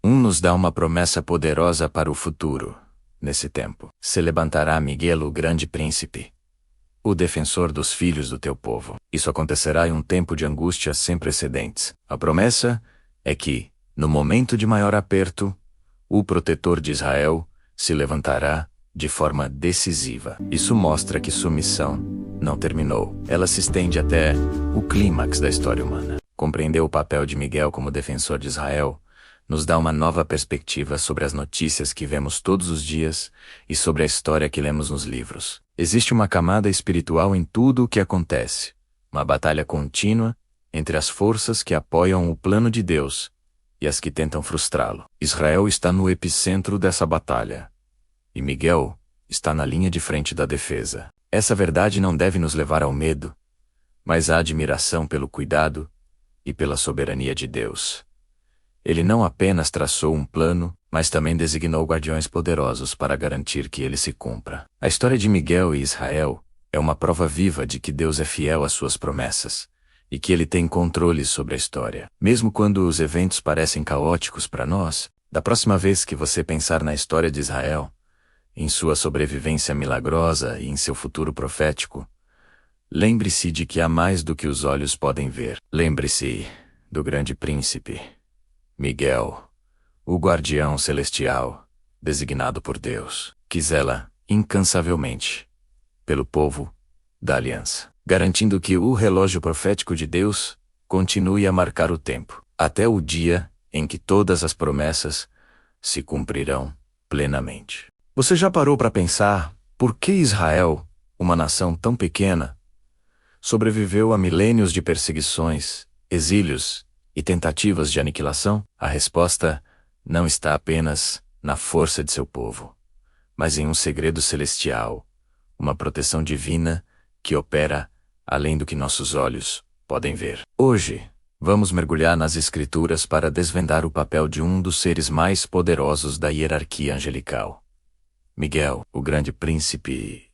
Nos dá uma promessa poderosa para o futuro. Nesse tempo, se levantará Miguel, o grande príncipe, o defensor dos filhos do teu povo. Isso acontecerá em um tempo de angústia sem precedentes. A promessa é que, no momento de maior aperto, o protetor de Israel se levantará de forma decisiva. Isso mostra que sua missão não terminou. Ela se estende até o clímax da história humana. Compreender o papel de Miguel como defensor de Israel nos dá uma nova perspectiva sobre as notícias que vemos todos os dias e sobre a história que lemos nos livros. Existe uma camada espiritual em tudo o que acontece, uma batalha contínua entre as forças que apoiam o plano de Deus e as que tentam frustrá-lo. Israel está no epicentro dessa batalha, e Miguel está na linha de frente da defesa. Essa verdade não deve nos levar ao medo, mas à admiração pelo cuidado e pela soberania de Deus. Ele não apenas traçou um plano, mas também designou guardiões poderosos para garantir que ele se cumpra. A história de Miguel e Israel é uma prova viva de que Deus é fiel às suas promessas e que ele tem controle sobre a história. Mesmo quando os eventos parecem caóticos para nós, da próxima vez que você pensar na história de Israel, em sua sobrevivência milagrosa e em seu futuro profético, lembre-se de que há mais do que os olhos podem ver. Lembre-se do grande príncipe, Miguel, o guardião celestial, designado por Deus, que zela incansavelmente pelo povo da aliança, garantindo que o relógio profético de Deus continue a marcar o tempo, até o dia em que todas as promessas se cumprirão plenamente. Você já parou para pensar por que Israel, uma nação tão pequena, sobreviveu a milênios de perseguições, exílios e tentativas de aniquilação? A resposta não está apenas na força de seu povo, mas em um segredo celestial, uma proteção divina que opera além do que nossos olhos podem ver. Hoje, vamos mergulhar nas Escrituras para desvendar o papel de um dos seres mais poderosos da hierarquia angelical, Miguel, o grande príncipe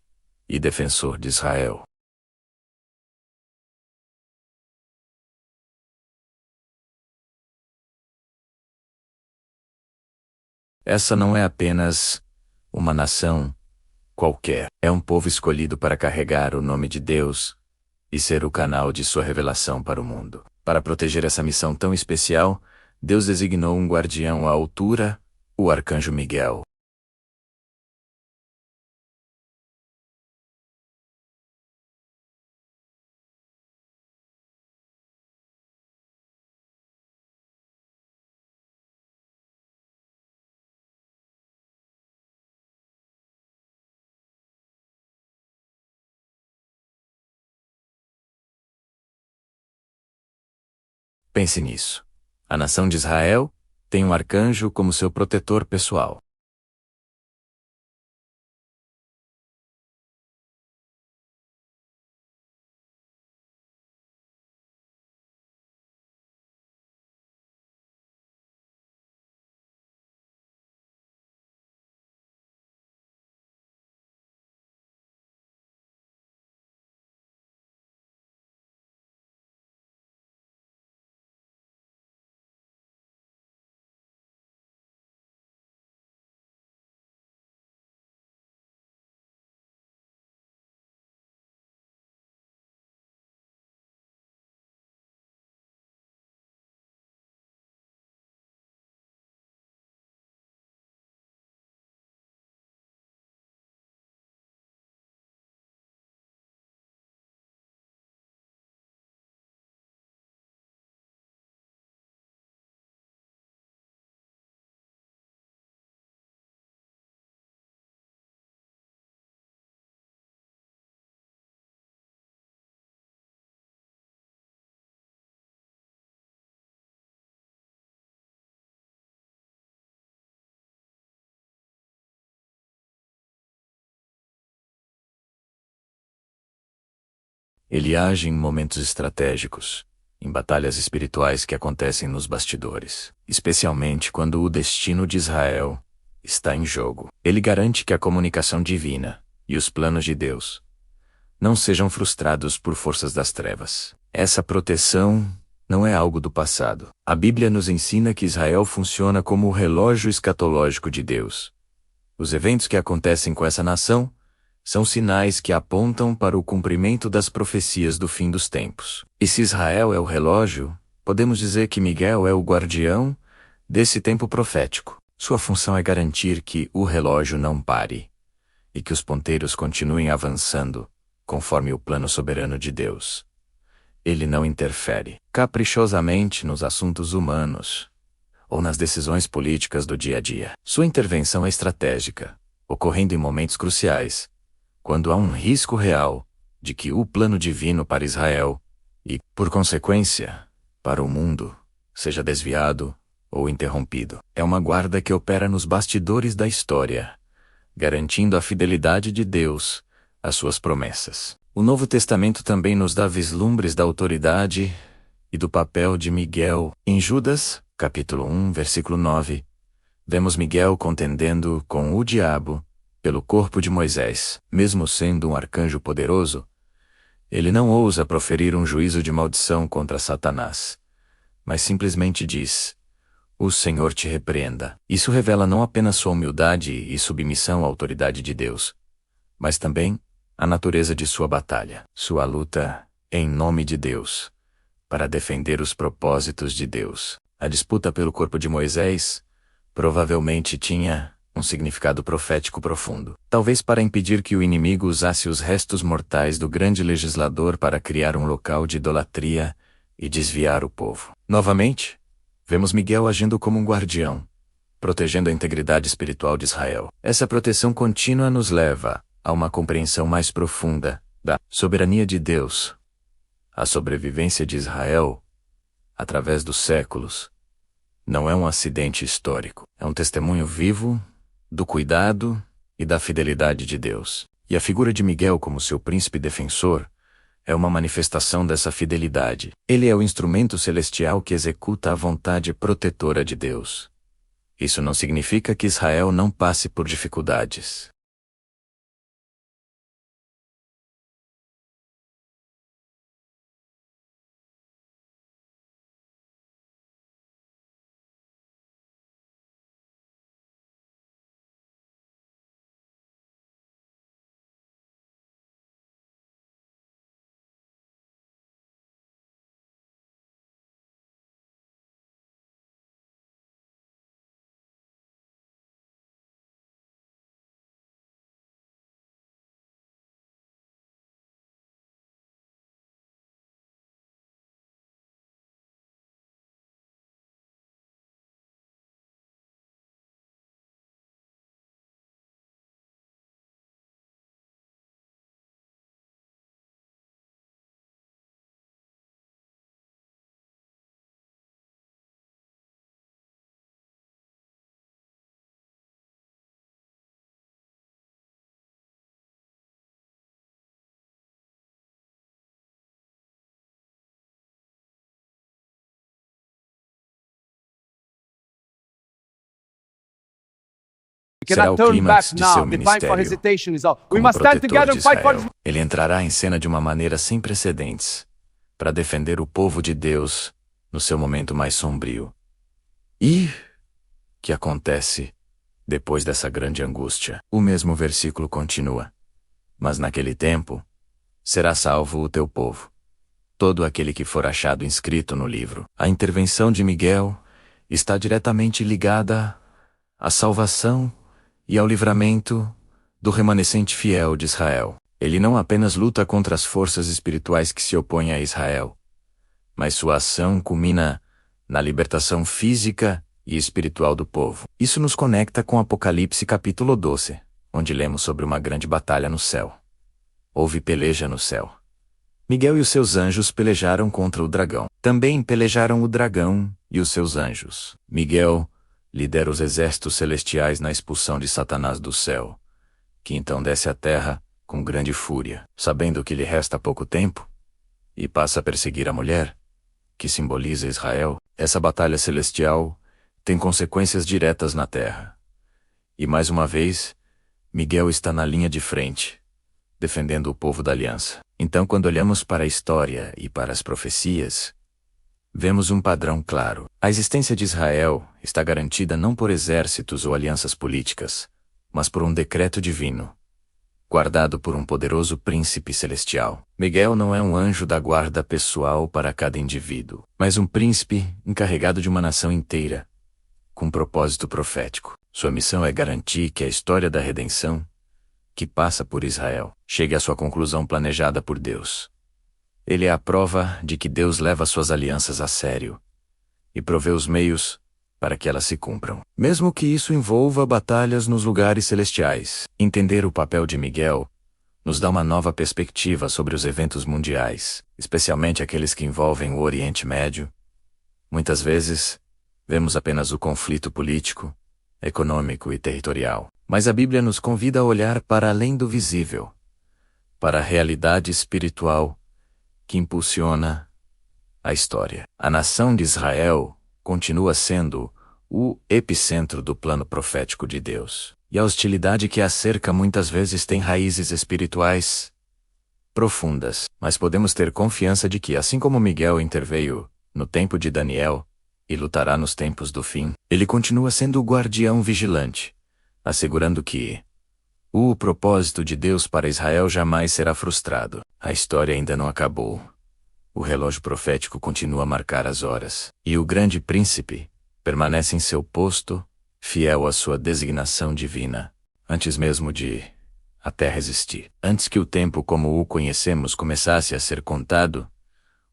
e defensor de Israel. Essa não é apenas uma nação qualquer. É um povo escolhido para carregar o nome de Deus e ser o canal de sua revelação para o mundo. Para proteger essa missão tão especial, Deus designou um guardião à altura, o arcanjo Miguel. Pense nisso. A nação de Israel tem um arcanjo como seu protetor pessoal. Ele age em momentos estratégicos, em batalhas espirituais que acontecem nos bastidores, especialmente quando o destino de Israel está em jogo. Ele garante que a comunicação divina e os planos de Deus não sejam frustrados por forças das trevas. Essa proteção não é algo do passado. A Bíblia nos ensina que Israel funciona como o relógio escatológico de Deus. Os eventos que acontecem com essa nação são sinais que apontam para o cumprimento das profecias do fim dos tempos. E se Israel é o relógio, podemos dizer que Miguel é o guardião desse tempo profético. Sua função é garantir que o relógio não pare e que os ponteiros continuem avançando conforme o plano soberano de Deus. Ele não interfere caprichosamente nos assuntos humanos ou nas decisões políticas do dia a dia. Sua intervenção é estratégica, ocorrendo em momentos cruciais, quando há um risco real de que o plano divino para Israel e, por consequência, para o mundo, seja desviado ou interrompido. É uma guarda que opera nos bastidores da história, garantindo a fidelidade de Deus as suas promessas. O Novo Testamento também nos dá vislumbres da autoridade e do papel de Miguel. Em Judas, capítulo 1, versículo 9, vemos Miguel contendendo com o diabo pelo corpo de Moisés. Mesmo sendo um arcanjo poderoso, ele não ousa proferir um juízo de maldição contra Satanás, mas simplesmente diz: "O Senhor te repreenda." Isso revela não apenas sua humildade e submissão à autoridade de Deus, mas também a natureza de sua batalha. Sua luta em nome de Deus, para defender os propósitos de Deus. A disputa pelo corpo de Moisés provavelmente tinha um significado profético profundo. Talvez para impedir que o inimigo usasse os restos mortais do grande legislador para criar um local de idolatria e desviar o povo. Novamente, vemos Miguel agindo como um guardião, protegendo a integridade espiritual de Israel. Essa proteção contínua nos leva a uma compreensão mais profunda da soberania de Deus. A sobrevivência de Israel, através dos séculos, não é um acidente histórico. É um testemunho vivo do cuidado e da fidelidade de Deus. E a figura de Miguel como seu príncipe defensor é uma manifestação dessa fidelidade. Ele é o instrumento celestial que executa a vontade protetora de Deus. Isso não significa que Israel não passe por dificuldades. Será o clímax de seu ministério. Como protetor de Israel, ele entrará em cena de uma maneira sem precedentes, para defender o povo de Deus no seu momento mais sombrio. E que acontece depois dessa grande angústia? O mesmo versículo continua: "Mas naquele tempo será salvo o teu povo, todo aquele que for achado inscrito no livro." A intervenção de Miguel está diretamente ligada à salvação e ao livramento do remanescente fiel de Israel. Ele não apenas luta contra as forças espirituais que se opõem a Israel, mas sua ação culmina na libertação física e espiritual do povo. Isso nos conecta com Apocalipse capítulo 12, onde lemos sobre uma grande batalha no céu. Houve peleja no céu. Miguel e os seus anjos pelejaram contra o dragão. Também pelejaram o dragão e os seus anjos. Miguel lidera os exércitos celestiais na expulsão de Satanás do céu, que então desce à terra com grande fúria, sabendo que lhe resta pouco tempo, e passa a perseguir a mulher, que simboliza Israel. Essa batalha celestial tem consequências diretas na terra. E mais uma vez, Miguel está na linha de frente, defendendo o povo da aliança. Então, quando olhamos para a história e para as profecias, vemos um padrão claro. A existência de Israel está garantida não por exércitos ou alianças políticas, mas por um decreto divino, guardado por um poderoso príncipe celestial. Miguel não é um anjo da guarda pessoal para cada indivíduo, mas um príncipe encarregado de uma nação inteira, com um propósito profético. Sua missão é garantir que a história da redenção, que passa por Israel, chegue à sua conclusão planejada por Deus. Ele é a prova de que Deus leva suas alianças a sério e provê os meios para que elas se cumpram, mesmo que isso envolva batalhas nos lugares celestiais. Entender o papel de Miguel nos dá uma nova perspectiva sobre os eventos mundiais, especialmente aqueles que envolvem o Oriente Médio. Muitas vezes, vemos apenas o conflito político, econômico e territorial, mas a Bíblia nos convida a olhar para além do visível, para a realidade espiritual que impulsiona a história. A nação de Israel continua sendo o epicentro do plano profético de Deus. E a hostilidade que a cerca muitas vezes tem raízes espirituais profundas. Mas podemos ter confiança de que, assim como Miguel interveio no tempo de Daniel e lutará nos tempos do fim, ele continua sendo o guardião vigilante, assegurando que o propósito de Deus para Israel jamais será frustrado. A história ainda não acabou. O relógio profético continua a marcar as horas, e o grande príncipe permanece em seu posto, fiel à sua designação divina, antes mesmo de a terra existir. Antes que o tempo como o conhecemos começasse a ser contado,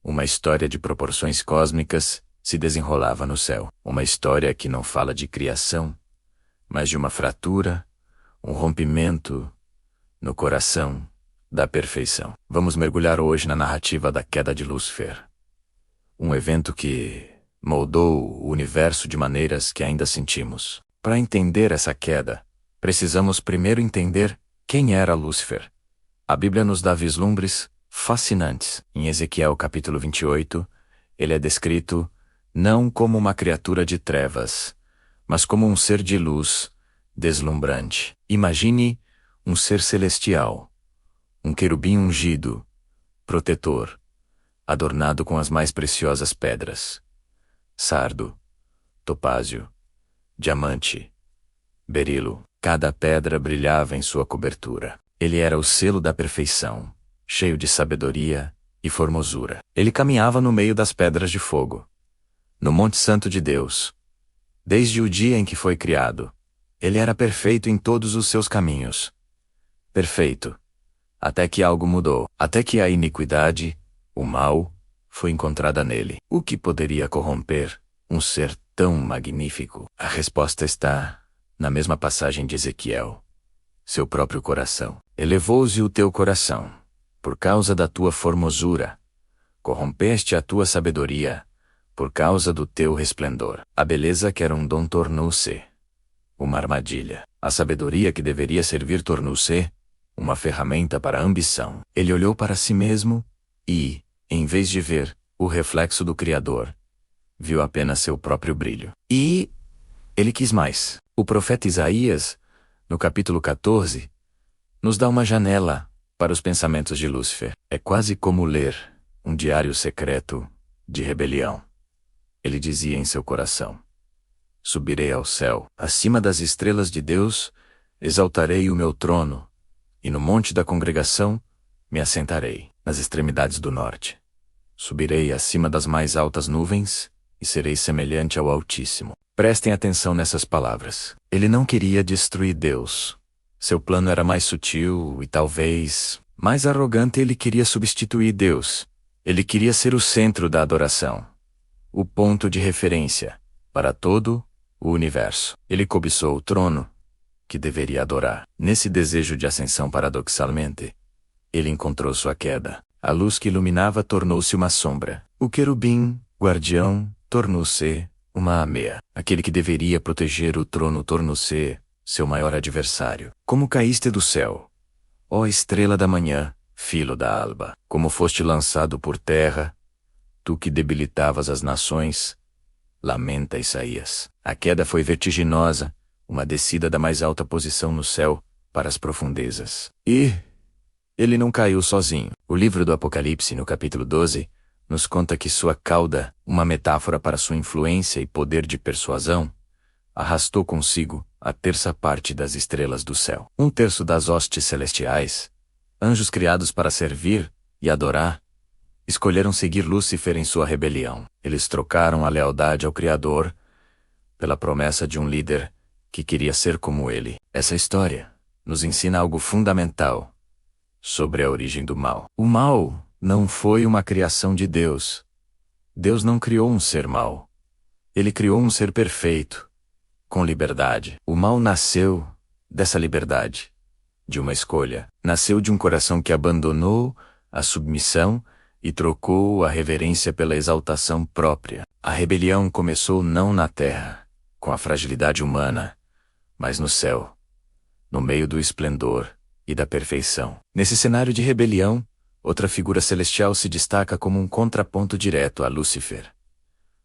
uma história de proporções cósmicas se desenrolava no céu. Uma história que não fala de criação, mas de uma fratura, um rompimento no coração da perfeição. Vamos mergulhar hoje na narrativa da queda de Lúcifer. Um evento que moldou o universo de maneiras que ainda sentimos. Para entender essa queda, precisamos primeiro entender quem era Lúcifer. A Bíblia nos dá vislumbres fascinantes. Em Ezequiel capítulo 28, ele é descrito não como uma criatura de trevas, mas como um ser de luz deslumbrante. Imagine um ser celestial, um querubim ungido, protetor, adornado com as mais preciosas pedras: sardo, topázio, diamante, berilo. Cada pedra brilhava em sua cobertura. Ele era o selo da perfeição, cheio de sabedoria e formosura. Ele caminhava no meio das pedras de fogo, no Monte Santo de Deus. Desde o dia em que foi criado, ele era perfeito em todos os seus caminhos. Perfeito. Até que algo mudou. Até que a iniquidade, o mal, foi encontrada nele. O que poderia corromper um ser tão magnífico? A resposta está na mesma passagem de Ezequiel: seu próprio coração. Elevou-se o teu coração, por causa da tua formosura. Corrompeste a tua sabedoria, por causa do teu resplendor. A beleza que era um dom tornou-se uma armadilha. A sabedoria que deveria servir tornou-se uma ferramenta para a ambição. Ele olhou para si mesmo e, em vez de ver o reflexo do Criador, viu apenas seu próprio brilho. E ele quis mais. O profeta Isaías, no capítulo 14, nos dá uma janela para os pensamentos de Lúcifer. É quase como ler um diário secreto de rebelião. Ele dizia em seu coração: subirei ao céu, acima das estrelas de Deus, exaltarei o meu trono, e no monte da congregação me assentarei, nas extremidades do norte. Subirei acima das mais altas nuvens, e serei semelhante ao Altíssimo. Prestem atenção nessas palavras. Ele não queria destruir Deus. Seu plano era mais sutil e talvez mais arrogante. Ele queria substituir Deus. Ele queria ser o centro da adoração, o ponto de referência para todo o universo. Ele cobiçou o trono que deveria adorar. Nesse desejo de ascensão, paradoxalmente, ele encontrou sua queda. A luz que iluminava tornou-se uma sombra. O querubim, guardião, tornou-se uma ameaça. Aquele que deveria proteger o trono tornou-se seu maior adversário. Como caíste do céu, ó estrela da manhã, filho da alba. Como foste lançado por terra, tu que debilitavas as nações, lamenta Isaías. A queda foi vertiginosa, uma descida da mais alta posição no céu para as profundezas. E ele não caiu sozinho. O livro do Apocalipse, no capítulo 12, nos conta que sua cauda, uma metáfora para sua influência e poder de persuasão, arrastou consigo a terça parte das estrelas do céu. Um terço das hostes celestiais, anjos criados para servir e adorar, escolheram seguir Lúcifer em sua rebelião. Eles trocaram a lealdade ao Criador pela promessa de um líder que queria ser como ele. Essa história nos ensina algo fundamental sobre a origem do mal. O mal não foi uma criação de Deus. Deus não criou um ser mau. Ele criou um ser perfeito, com liberdade. O mal nasceu dessa liberdade, de uma escolha. Nasceu de um coração que abandonou a submissão e trocou a reverência pela exaltação própria. A rebelião começou não na terra, com a fragilidade humana, mas no céu, no meio do esplendor e da perfeição. Nesse cenário de rebelião, outra figura celestial se destaca como um contraponto direto a Lúcifer: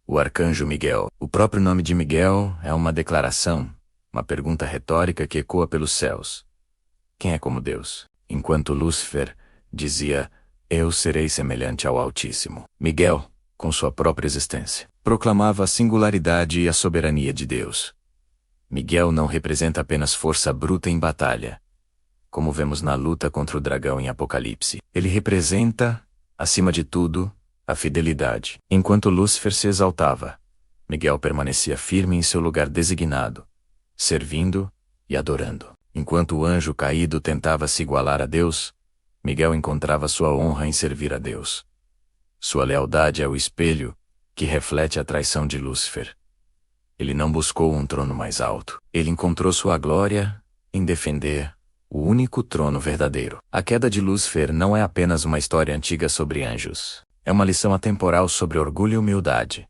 o arcanjo Miguel. O próprio nome de Miguel é uma declaração, uma pergunta retórica que ecoa pelos céus. Quem é como Deus? Enquanto Lúcifer dizia: eu serei semelhante ao Altíssimo, Miguel, com sua própria existência, proclamava a singularidade e a soberania de Deus. Miguel não representa apenas força bruta em batalha, como vemos na luta contra o dragão em Apocalipse. Ele representa, acima de tudo, a fidelidade. Enquanto Lúcifer se exaltava, Miguel permanecia firme em seu lugar designado, servindo e adorando. Enquanto o anjo caído tentava se igualar a Deus, Miguel encontrava sua honra em servir a Deus. Sua lealdade é o espelho que reflete a traição de Lúcifer. Ele não buscou um trono mais alto. Ele encontrou sua glória em defender o único trono verdadeiro. A queda de Lúcifer não é apenas uma história antiga sobre anjos. É uma lição atemporal sobre orgulho e humildade,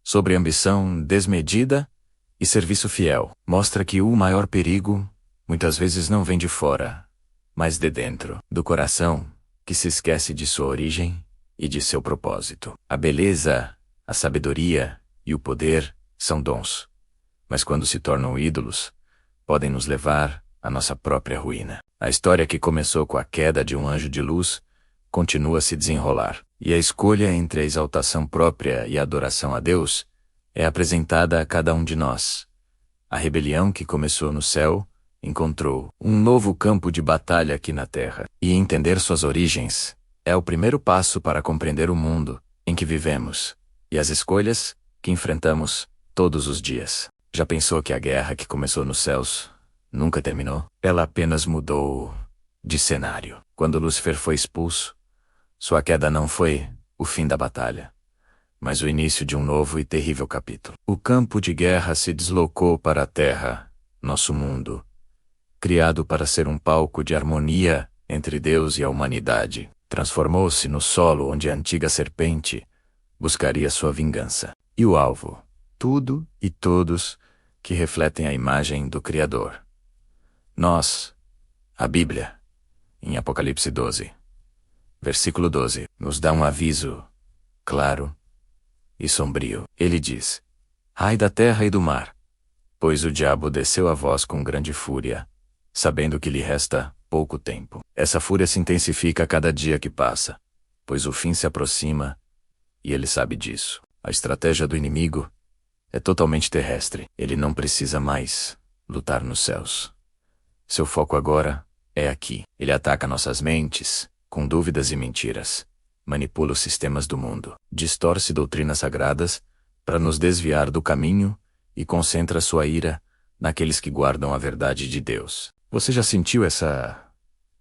sobre ambição desmedida e serviço fiel. Mostra que o maior perigo muitas vezes não vem de fora, mas de dentro, do coração, que se esquece de sua origem e de seu propósito. A beleza, a sabedoria e o poder são dons, mas quando se tornam ídolos, podem nos levar à nossa própria ruína. A história que começou com a queda de um anjo de luz continua a se desenrolar, e a escolha entre a exaltação própria e a adoração a Deus é apresentada a cada um de nós. A rebelião que começou no céu encontrou um novo campo de batalha aqui na terra, e entender suas origens é o primeiro passo para compreender o mundo em que vivemos e as escolhas que enfrentamos todos os dias. Já pensou que a guerra que começou nos céus nunca terminou? Ela apenas mudou de cenário. Quando Lúcifer foi expulso, sua queda não foi o fim da batalha, mas o início de um novo e terrível capítulo. O campo de guerra se deslocou para a terra, nosso mundo, criado para ser um palco de harmonia entre Deus e a humanidade. Transformou-se no solo onde a antiga serpente buscaria sua vingança. E o alvo: tudo e todos que refletem a imagem do Criador. Nós, a Bíblia, em Apocalipse 12, versículo 12, nos dá um aviso claro e sombrio. Ele diz: ai da terra e do mar, pois o diabo desceu a vós com grande fúria, sabendo que lhe resta pouco tempo. Essa fúria se intensifica a cada dia que passa, pois o fim se aproxima, e ele sabe disso. A estratégia do inimigo é totalmente terrestre. Ele não precisa mais lutar nos céus. Seu foco agora é aqui. Ele ataca nossas mentes com dúvidas e mentiras, manipula os sistemas do mundo, distorce doutrinas sagradas para nos desviar do caminho e concentra sua ira naqueles que guardam a verdade de Deus. Você já sentiu essa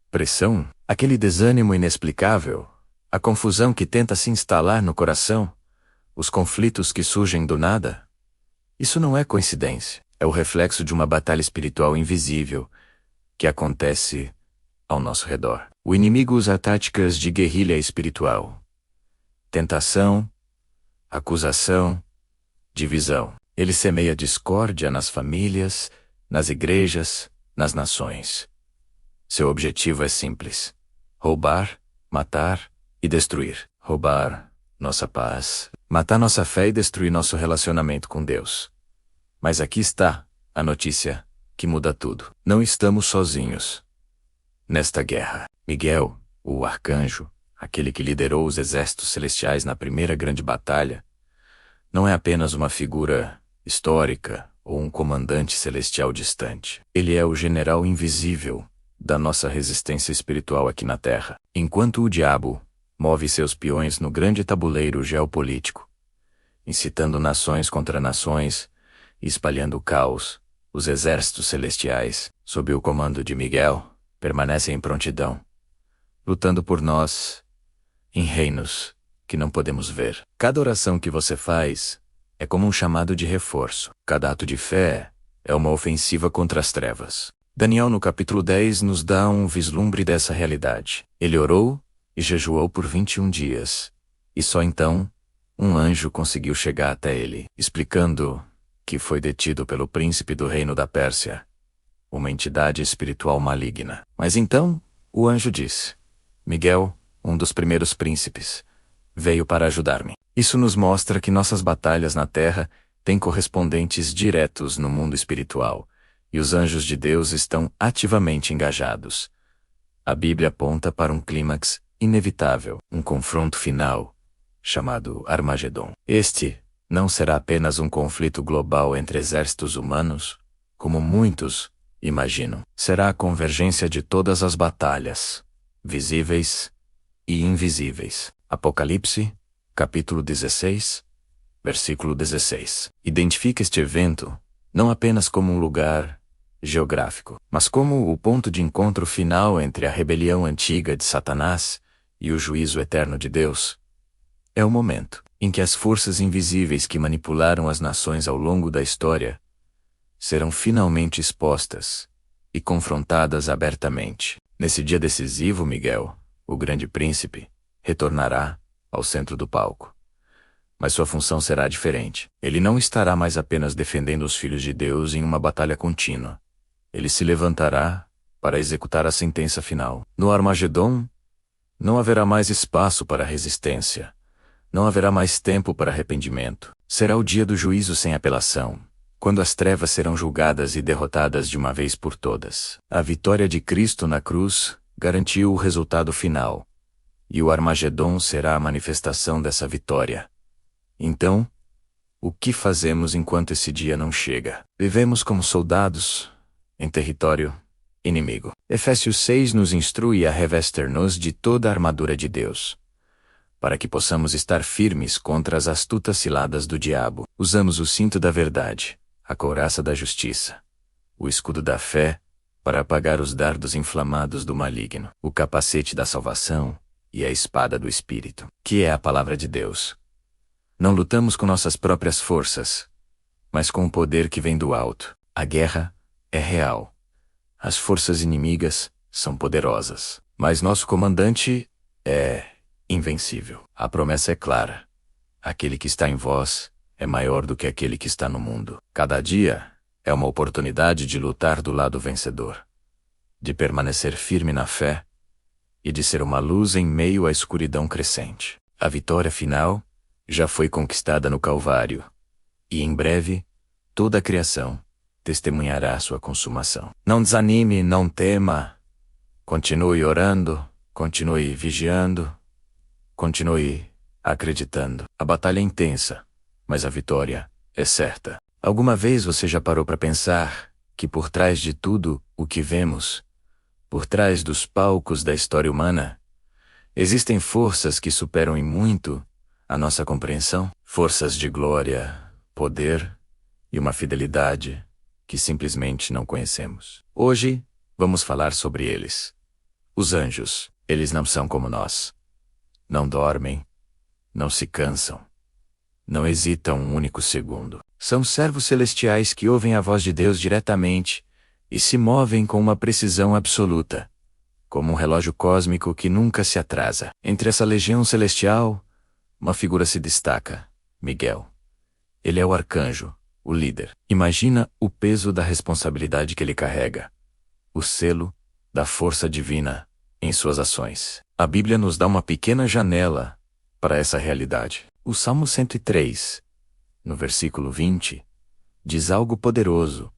pressão? Aquele desânimo inexplicável? A confusão que tenta se instalar no coração? Os conflitos que surgem do nada? Isso não é coincidência. É o reflexo de uma batalha espiritual invisível que acontece ao nosso redor. O inimigo usa táticas de guerrilha espiritual: tentação, acusação, divisão. Ele semeia discórdia nas famílias, nas igrejas, nas nações. Seu objetivo é simples: roubar, matar e destruir. Roubar nossa paz, matar nossa fé e destruir nosso relacionamento com Deus. Mas aqui está a notícia que muda tudo. Não estamos sozinhos nesta guerra. Miguel, o arcanjo, aquele que liderou os exércitos celestiais na primeira grande batalha, não é apenas uma figura histórica ou um comandante celestial distante. Ele é o general invisível da nossa resistência espiritual aqui na Terra. Enquanto o diabo move seus peões no grande tabuleiro geopolítico, incitando nações contra nações e espalhando o caos, os exércitos celestiais, sob o comando de Miguel, permanecem em prontidão, lutando por nós em reinos que não podemos ver. Cada oração que você faz é como um chamado de reforço. Cada ato de fé é uma ofensiva contra as trevas. Daniel, no capítulo 10, nos dá um vislumbre dessa realidade. Ele orou e jejuou por 21 dias, e só então um anjo conseguiu chegar até ele, explicando que foi detido pelo príncipe do reino da Pérsia, uma entidade espiritual maligna. Mas então, o anjo disse: Miguel, um dos primeiros príncipes, veio para ajudar-me. Isso nos mostra que nossas batalhas na Terra têm correspondentes diretos no mundo espiritual, e os anjos de Deus estão ativamente engajados. A Bíblia aponta para um clímax inevitável, um confronto final, chamado Armagedon. Este não será apenas um conflito global entre exércitos humanos, como muitos imaginam. Será a convergência de todas as batalhas, visíveis e invisíveis. Apocalipse, capítulo 16, versículo 16. Identifica este evento não apenas como um lugar geográfico, mas como o ponto de encontro final entre a rebelião antiga de Satanás e o juízo eterno de Deus. É o momento em que as forças invisíveis que manipularam as nações ao longo da história serão finalmente expostas e confrontadas abertamente. Nesse dia decisivo, Miguel, o grande príncipe, retornará ao centro do palco. Mas sua função será diferente. Ele não estará mais apenas defendendo os filhos de Deus em uma batalha contínua. Ele se levantará para executar a sentença final. No Armagedon, não haverá mais espaço para resistência. Não haverá mais tempo para arrependimento. Será o dia do juízo sem apelação, quando as trevas serão julgadas e derrotadas de uma vez por todas. A vitória de Cristo na cruz garantiu o resultado final, e o Armagedon será a manifestação dessa vitória. Então, o que fazemos enquanto esse dia não chega? Vivemos como soldados em território inimigo. Efésios 6 nos instrui a revestir-nos de toda a armadura de Deus, para que possamos estar firmes contra as astutas ciladas do diabo. Usamos o cinto da verdade, a couraça da justiça, o escudo da fé, para apagar os dardos inflamados do maligno, o capacete da salvação e a espada do Espírito, que é a palavra de Deus. Não lutamos com nossas próprias forças, mas com o poder que vem do alto. A guerra é real. As forças inimigas são poderosas, mas nosso comandante é invencível. A promessa é clara: aquele que está em vós é maior do que aquele que está no mundo. Cada dia é uma oportunidade de lutar do lado vencedor, de permanecer firme na fé e de ser uma luz em meio à escuridão crescente. A vitória final já foi conquistada no Calvário, e em breve toda a criação testemunhará sua consumação. Não desanime, não tema. Continue orando, continue vigiando, continue acreditando. A batalha é intensa, mas a vitória é certa. Alguma vez você já parou para pensar que por trás de tudo o que vemos, por trás dos palcos da história humana, existem forças que superam em muito a nossa compreensão? Forças de glória, poder e uma fidelidade que simplesmente não conhecemos. Hoje, vamos falar sobre eles. Os anjos. Eles não são como nós. Não dormem, não se cansam, não hesitam um único segundo. São servos celestiais que ouvem a voz de Deus diretamente e se movem com uma precisão absoluta, como um relógio cósmico que nunca se atrasa. Entre essa legião celestial, uma figura se destaca: Miguel. Ele é o arcanjo, o líder. Imagina o peso da responsabilidade que ele carrega, o selo da força divina em suas ações. A Bíblia nos dá uma pequena janela para essa realidade. O Salmo 103, no versículo 20, diz algo poderoso: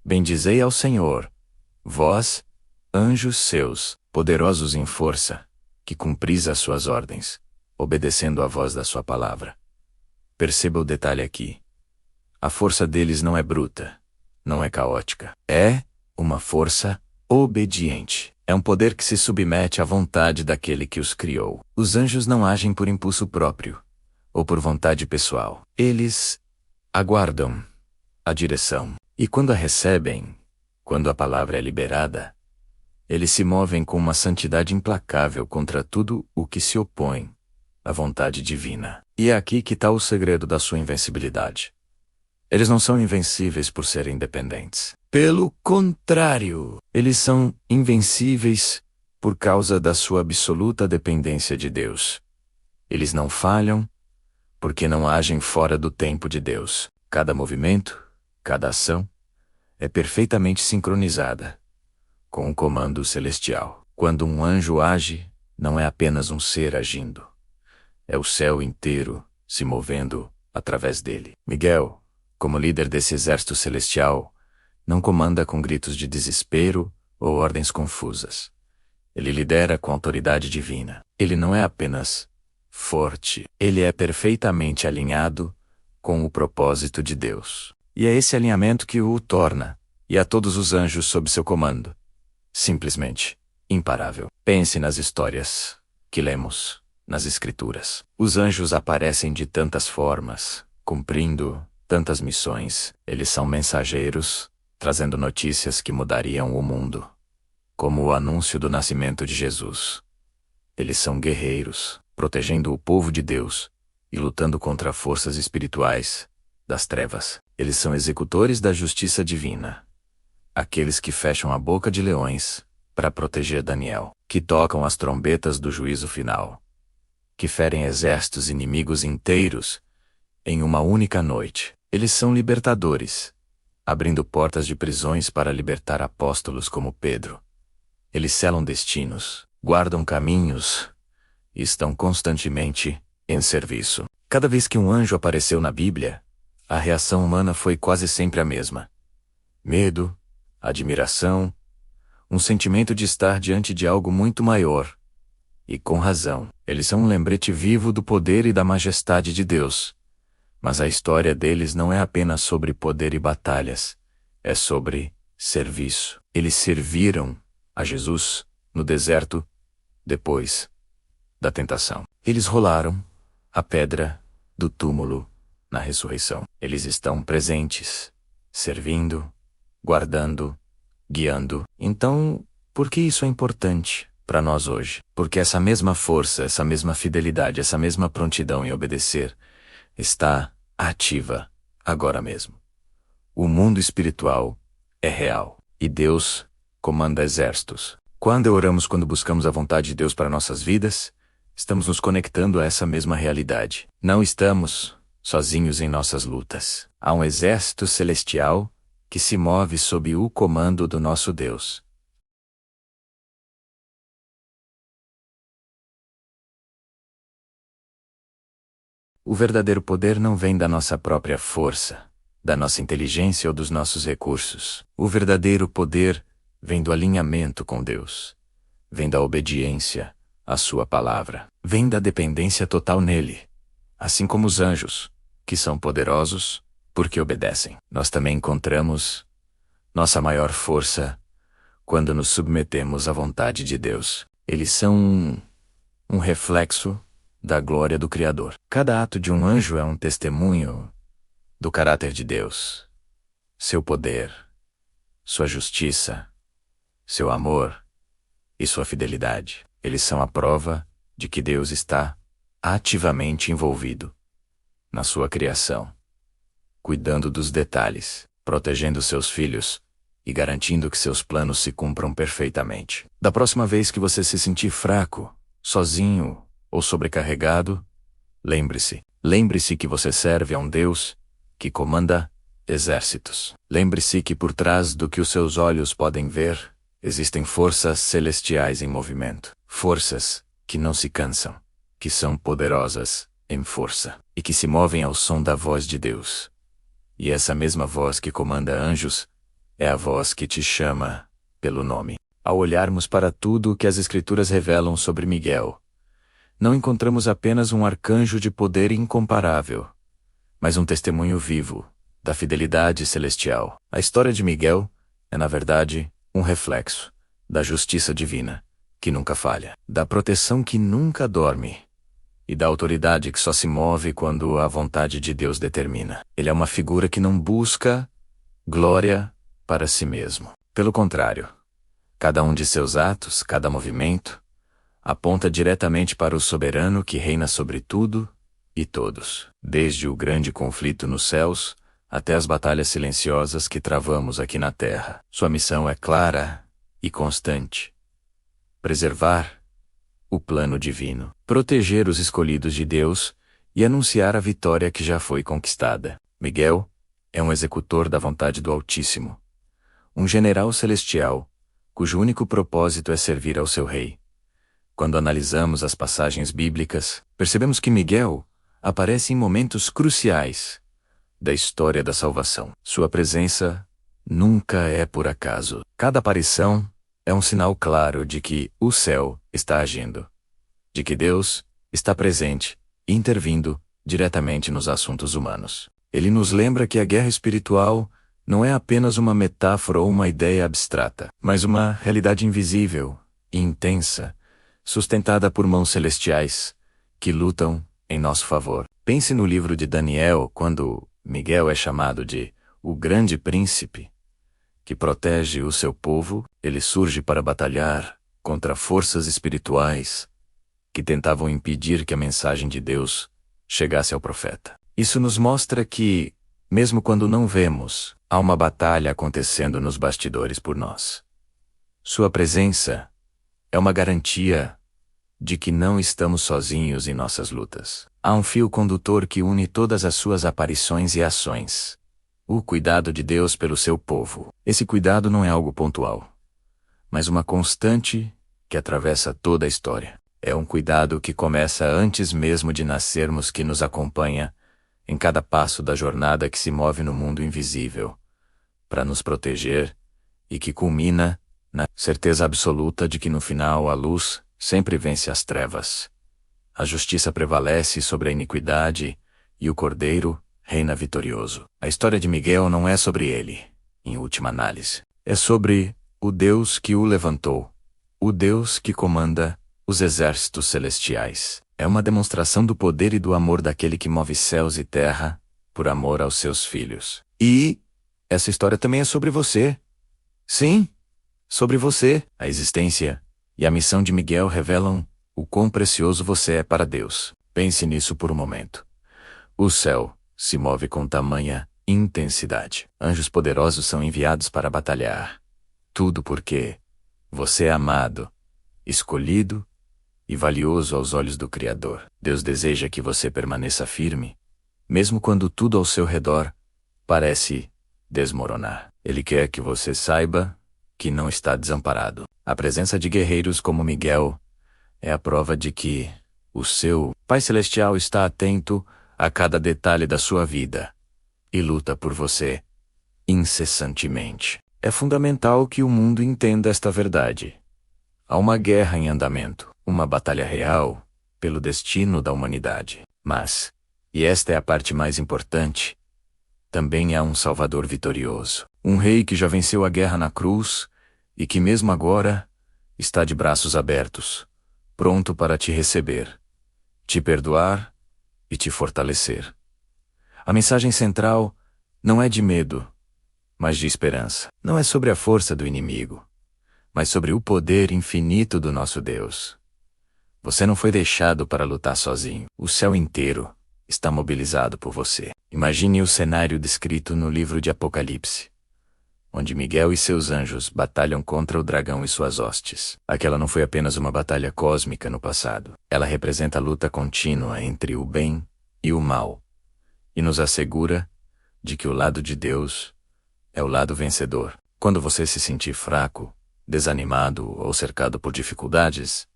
Bendizei ao Senhor, vós, anjos seus, poderosos em força, que cumpris as suas ordens, obedecendo à voz da sua palavra. Perceba o detalhe aqui. A força deles não é bruta, não é caótica. É uma força obediente. É um poder que se submete à vontade daquele que os criou. Os anjos não agem por impulso próprio, ou por vontade pessoal. Eles aguardam a direção. E quando a recebem, quando a palavra é liberada, eles se movem com uma santidade implacável contra tudo o que se opõe à vontade divina. E é aqui que está o segredo da sua invencibilidade. Eles não são invencíveis por serem independentes. Pelo contrário, eles são invencíveis por causa da sua absoluta dependência de Deus. Eles não falham porque não agem fora do tempo de Deus. Cada movimento, cada ação, é perfeitamente sincronizada com o comando celestial. Quando um anjo age, não é apenas um ser agindo. É o céu inteiro se movendo através dele. Miguel, como líder desse exército celestial, não comanda com gritos de desespero ou ordens confusas. Ele lidera com autoridade divina. Ele não é apenas forte, ele é perfeitamente alinhado com o propósito de Deus. E é esse alinhamento que o torna, e a todos os anjos sob seu comando, simplesmente imparável. Pense nas histórias que lemos nas Escrituras. Os anjos aparecem de tantas formas, cumprindo tantas missões. Eles são mensageiros, trazendo notícias que mudariam o mundo, como o anúncio do nascimento de Jesus. Eles são guerreiros, protegendo o povo de Deus e lutando contra forças espirituais das trevas. Eles são executores da justiça divina, aqueles que fecham a boca de leões para proteger Daniel, que tocam as trombetas do juízo final, que ferem exércitos inimigos inteiros em uma única noite. Eles são libertadores, abrindo portas de prisões para libertar apóstolos como Pedro. Eles selam destinos, guardam caminhos e estão constantemente em serviço. Cada vez que um anjo apareceu na Bíblia, a reação humana foi quase sempre a mesma: medo, admiração, um sentimento de estar diante de algo muito maior. E com razão, eles são um lembrete vivo do poder e da majestade de Deus. Mas a história deles não é apenas sobre poder e batalhas, é sobre serviço. Eles serviram a Jesus no deserto, depois da tentação. Eles rolaram a pedra do túmulo na ressurreição. Eles estão presentes, servindo, guardando, guiando. Então, por que isso é importante para nós hoje? Porque essa mesma força, essa mesma fidelidade, essa mesma prontidão em obedecer está ativa agora mesmo. O mundo espiritual é real e Deus comanda exércitos. Quando oramos, quando buscamos a vontade de Deus para nossas vidas, estamos nos conectando a essa mesma realidade. Não estamos sozinhos em nossas lutas. Há um exército celestial que se move sob o comando do nosso Deus. O verdadeiro poder não vem da nossa própria força, da nossa inteligência ou dos nossos recursos. O verdadeiro poder vem do alinhamento com Deus. Vem da obediência à sua palavra. Vem da dependência total nele. Assim como os anjos, que são poderosos porque obedecem. Nós também encontramos nossa maior força quando nos submetemos à vontade de Deus. Eles são um reflexo da glória do Criador. Cada ato de um anjo é um testemunho do caráter de Deus, seu poder, sua justiça, seu amor e sua fidelidade. Eles são a prova de que Deus está ativamente envolvido na sua criação, cuidando dos detalhes, protegendo seus filhos e garantindo que seus planos se cumpram perfeitamente. Da próxima vez que você se sentir fraco, sozinho ou sobrecarregado, lembre-se que você serve a um Deus que comanda exércitos. Lembre-se que por trás do que os seus olhos podem ver, existem forças celestiais em movimento. Forças que não se cansam, que são poderosas em força e que se movem ao som da voz de Deus. E essa mesma voz que comanda anjos é a voz que te chama pelo nome. Ao olharmos para tudo o que as Escrituras revelam sobre Miguel, não encontramos apenas um arcanjo de poder incomparável, mas um testemunho vivo da fidelidade celestial. A história de Miguel é, na verdade, um reflexo da justiça divina, que nunca falha, da proteção que nunca dorme e da autoridade que só se move quando a vontade de Deus determina. Ele é uma figura que não busca glória para si mesmo. Pelo contrário, cada um de seus atos, cada movimento, aponta diretamente para o soberano que reina sobre tudo e todos, desde o grande conflito nos céus até as batalhas silenciosas que travamos aqui na terra. Sua missão é clara e constante: preservar o plano divino, proteger os escolhidos de Deus e anunciar a vitória que já foi conquistada. Miguel é um executor da vontade do Altíssimo, um general celestial, cujo único propósito é servir ao seu rei. Quando analisamos as passagens bíblicas, percebemos que Miguel aparece em momentos cruciais da história da salvação. Sua presença nunca é por acaso. Cada aparição é um sinal claro de que o céu está agindo, de que Deus está presente e intervindo diretamente nos assuntos humanos. Ele nos lembra que a guerra espiritual não é apenas uma metáfora ou uma ideia abstrata, mas uma realidade invisível e intensa, sustentada por mãos celestiais, que lutam em nosso favor. Pense no livro de Daniel, quando Miguel é chamado de o grande príncipe, que protege o seu povo. Ele surge para batalhar contra forças espirituais que tentavam impedir que a mensagem de Deus chegasse ao profeta. Isso nos mostra que, mesmo quando não vemos, há uma batalha acontecendo nos bastidores por nós. Sua presença é uma garantia de que não estamos sozinhos em nossas lutas. Há um fio condutor que une todas as suas aparições e ações: o cuidado de Deus pelo seu povo. Esse cuidado não é algo pontual, mas uma constante que atravessa toda a história. É um cuidado que começa antes mesmo de nascermos, que nos acompanha em cada passo da jornada que se move no mundo invisível, para nos proteger, e que culmina na certeza absoluta de que no final a luz sempre vence as trevas. A justiça prevalece sobre a iniquidade e o Cordeiro reina vitorioso. A história de Miguel não é sobre ele, em última análise. É sobre o Deus que o levantou, o Deus que comanda os exércitos celestiais. É uma demonstração do poder e do amor daquele que move céus e terra por amor aos seus filhos. E essa história também é sobre você. Sim, sobre você. A existência e a missão de Miguel revelam o quão precioso você é para Deus. Pense nisso por um momento. O céu se move com tamanha intensidade. Anjos poderosos são enviados para batalhar. Tudo porque você é amado, escolhido e valioso aos olhos do Criador. Deus deseja que você permaneça firme, mesmo quando tudo ao seu redor parece desmoronar. Ele quer que você saiba que não está desamparado. A presença de guerreiros como Miguel é a prova de que o seu Pai Celestial está atento a cada detalhe da sua vida e luta por você incessantemente. É fundamental que o mundo entenda esta verdade. Há uma guerra em andamento, uma batalha real pelo destino da humanidade. Mas, e esta é a parte mais importante, também há um Salvador vitorioso, um rei que já venceu a guerra na cruz e que mesmo agora está de braços abertos, pronto para te receber, te perdoar e te fortalecer. A mensagem central não é de medo, mas de esperança. Não é sobre a força do inimigo, mas sobre o poder infinito do nosso Deus. Você não foi deixado para lutar sozinho. O céu inteiro está mobilizado por você. Imagine o cenário descrito no livro de Apocalipse, onde Miguel e seus anjos batalham contra o dragão e suas hostes. Aquela não foi apenas uma batalha cósmica no passado. Ela representa a luta contínua entre o bem e o mal, e nos assegura de que o lado de Deus é o lado vencedor. Quando você se sentir fraco, desanimado ou cercado por dificuldades,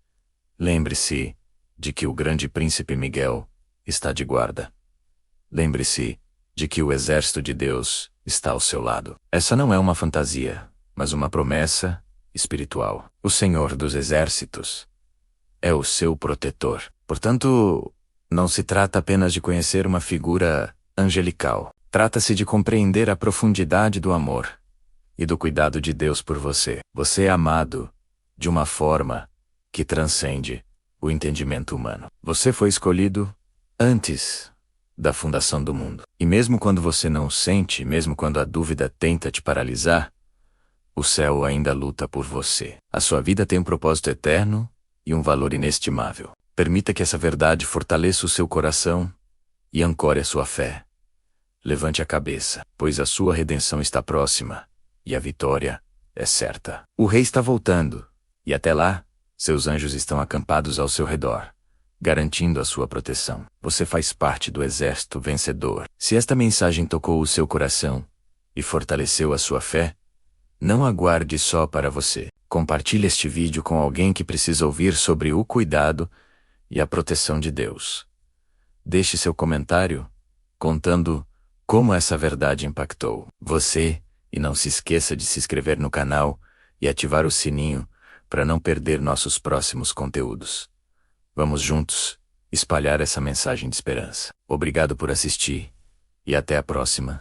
lembre-se de que o grande príncipe Miguel está de guarda. Lembre-se de que o exército de Deus está ao seu lado. Essa não é uma fantasia, mas uma promessa espiritual. O Senhor dos Exércitos é o seu protetor. Portanto, não se trata apenas de conhecer uma figura angelical. Trata-se de compreender a profundidade do amor e do cuidado de Deus por você. Você é amado de uma forma que transcende o entendimento humano. Você foi escolhido antes da fundação do mundo. E mesmo quando você não sente, mesmo quando a dúvida tenta te paralisar, o céu ainda luta por você. A sua vida tem um propósito eterno e um valor inestimável. Permita que essa verdade fortaleça o seu coração e ancore a sua fé. Levante a cabeça, pois a sua redenção está próxima e a vitória é certa. O rei está voltando, e até lá, seus anjos estão acampados ao seu redor, garantindo a sua proteção. Você faz parte do exército vencedor. Se esta mensagem tocou o seu coração e fortaleceu a sua fé, Não aguarde só para você. Compartilhe este vídeo com alguém que precisa ouvir sobre o cuidado e a proteção de Deus. Deixe seu comentário contando como essa verdade impactou você e não se esqueça de se inscrever no canal e ativar o sininho para não perder nossos próximos conteúdos. Vamos juntos espalhar essa mensagem de esperança. Obrigado por assistir e até a próxima.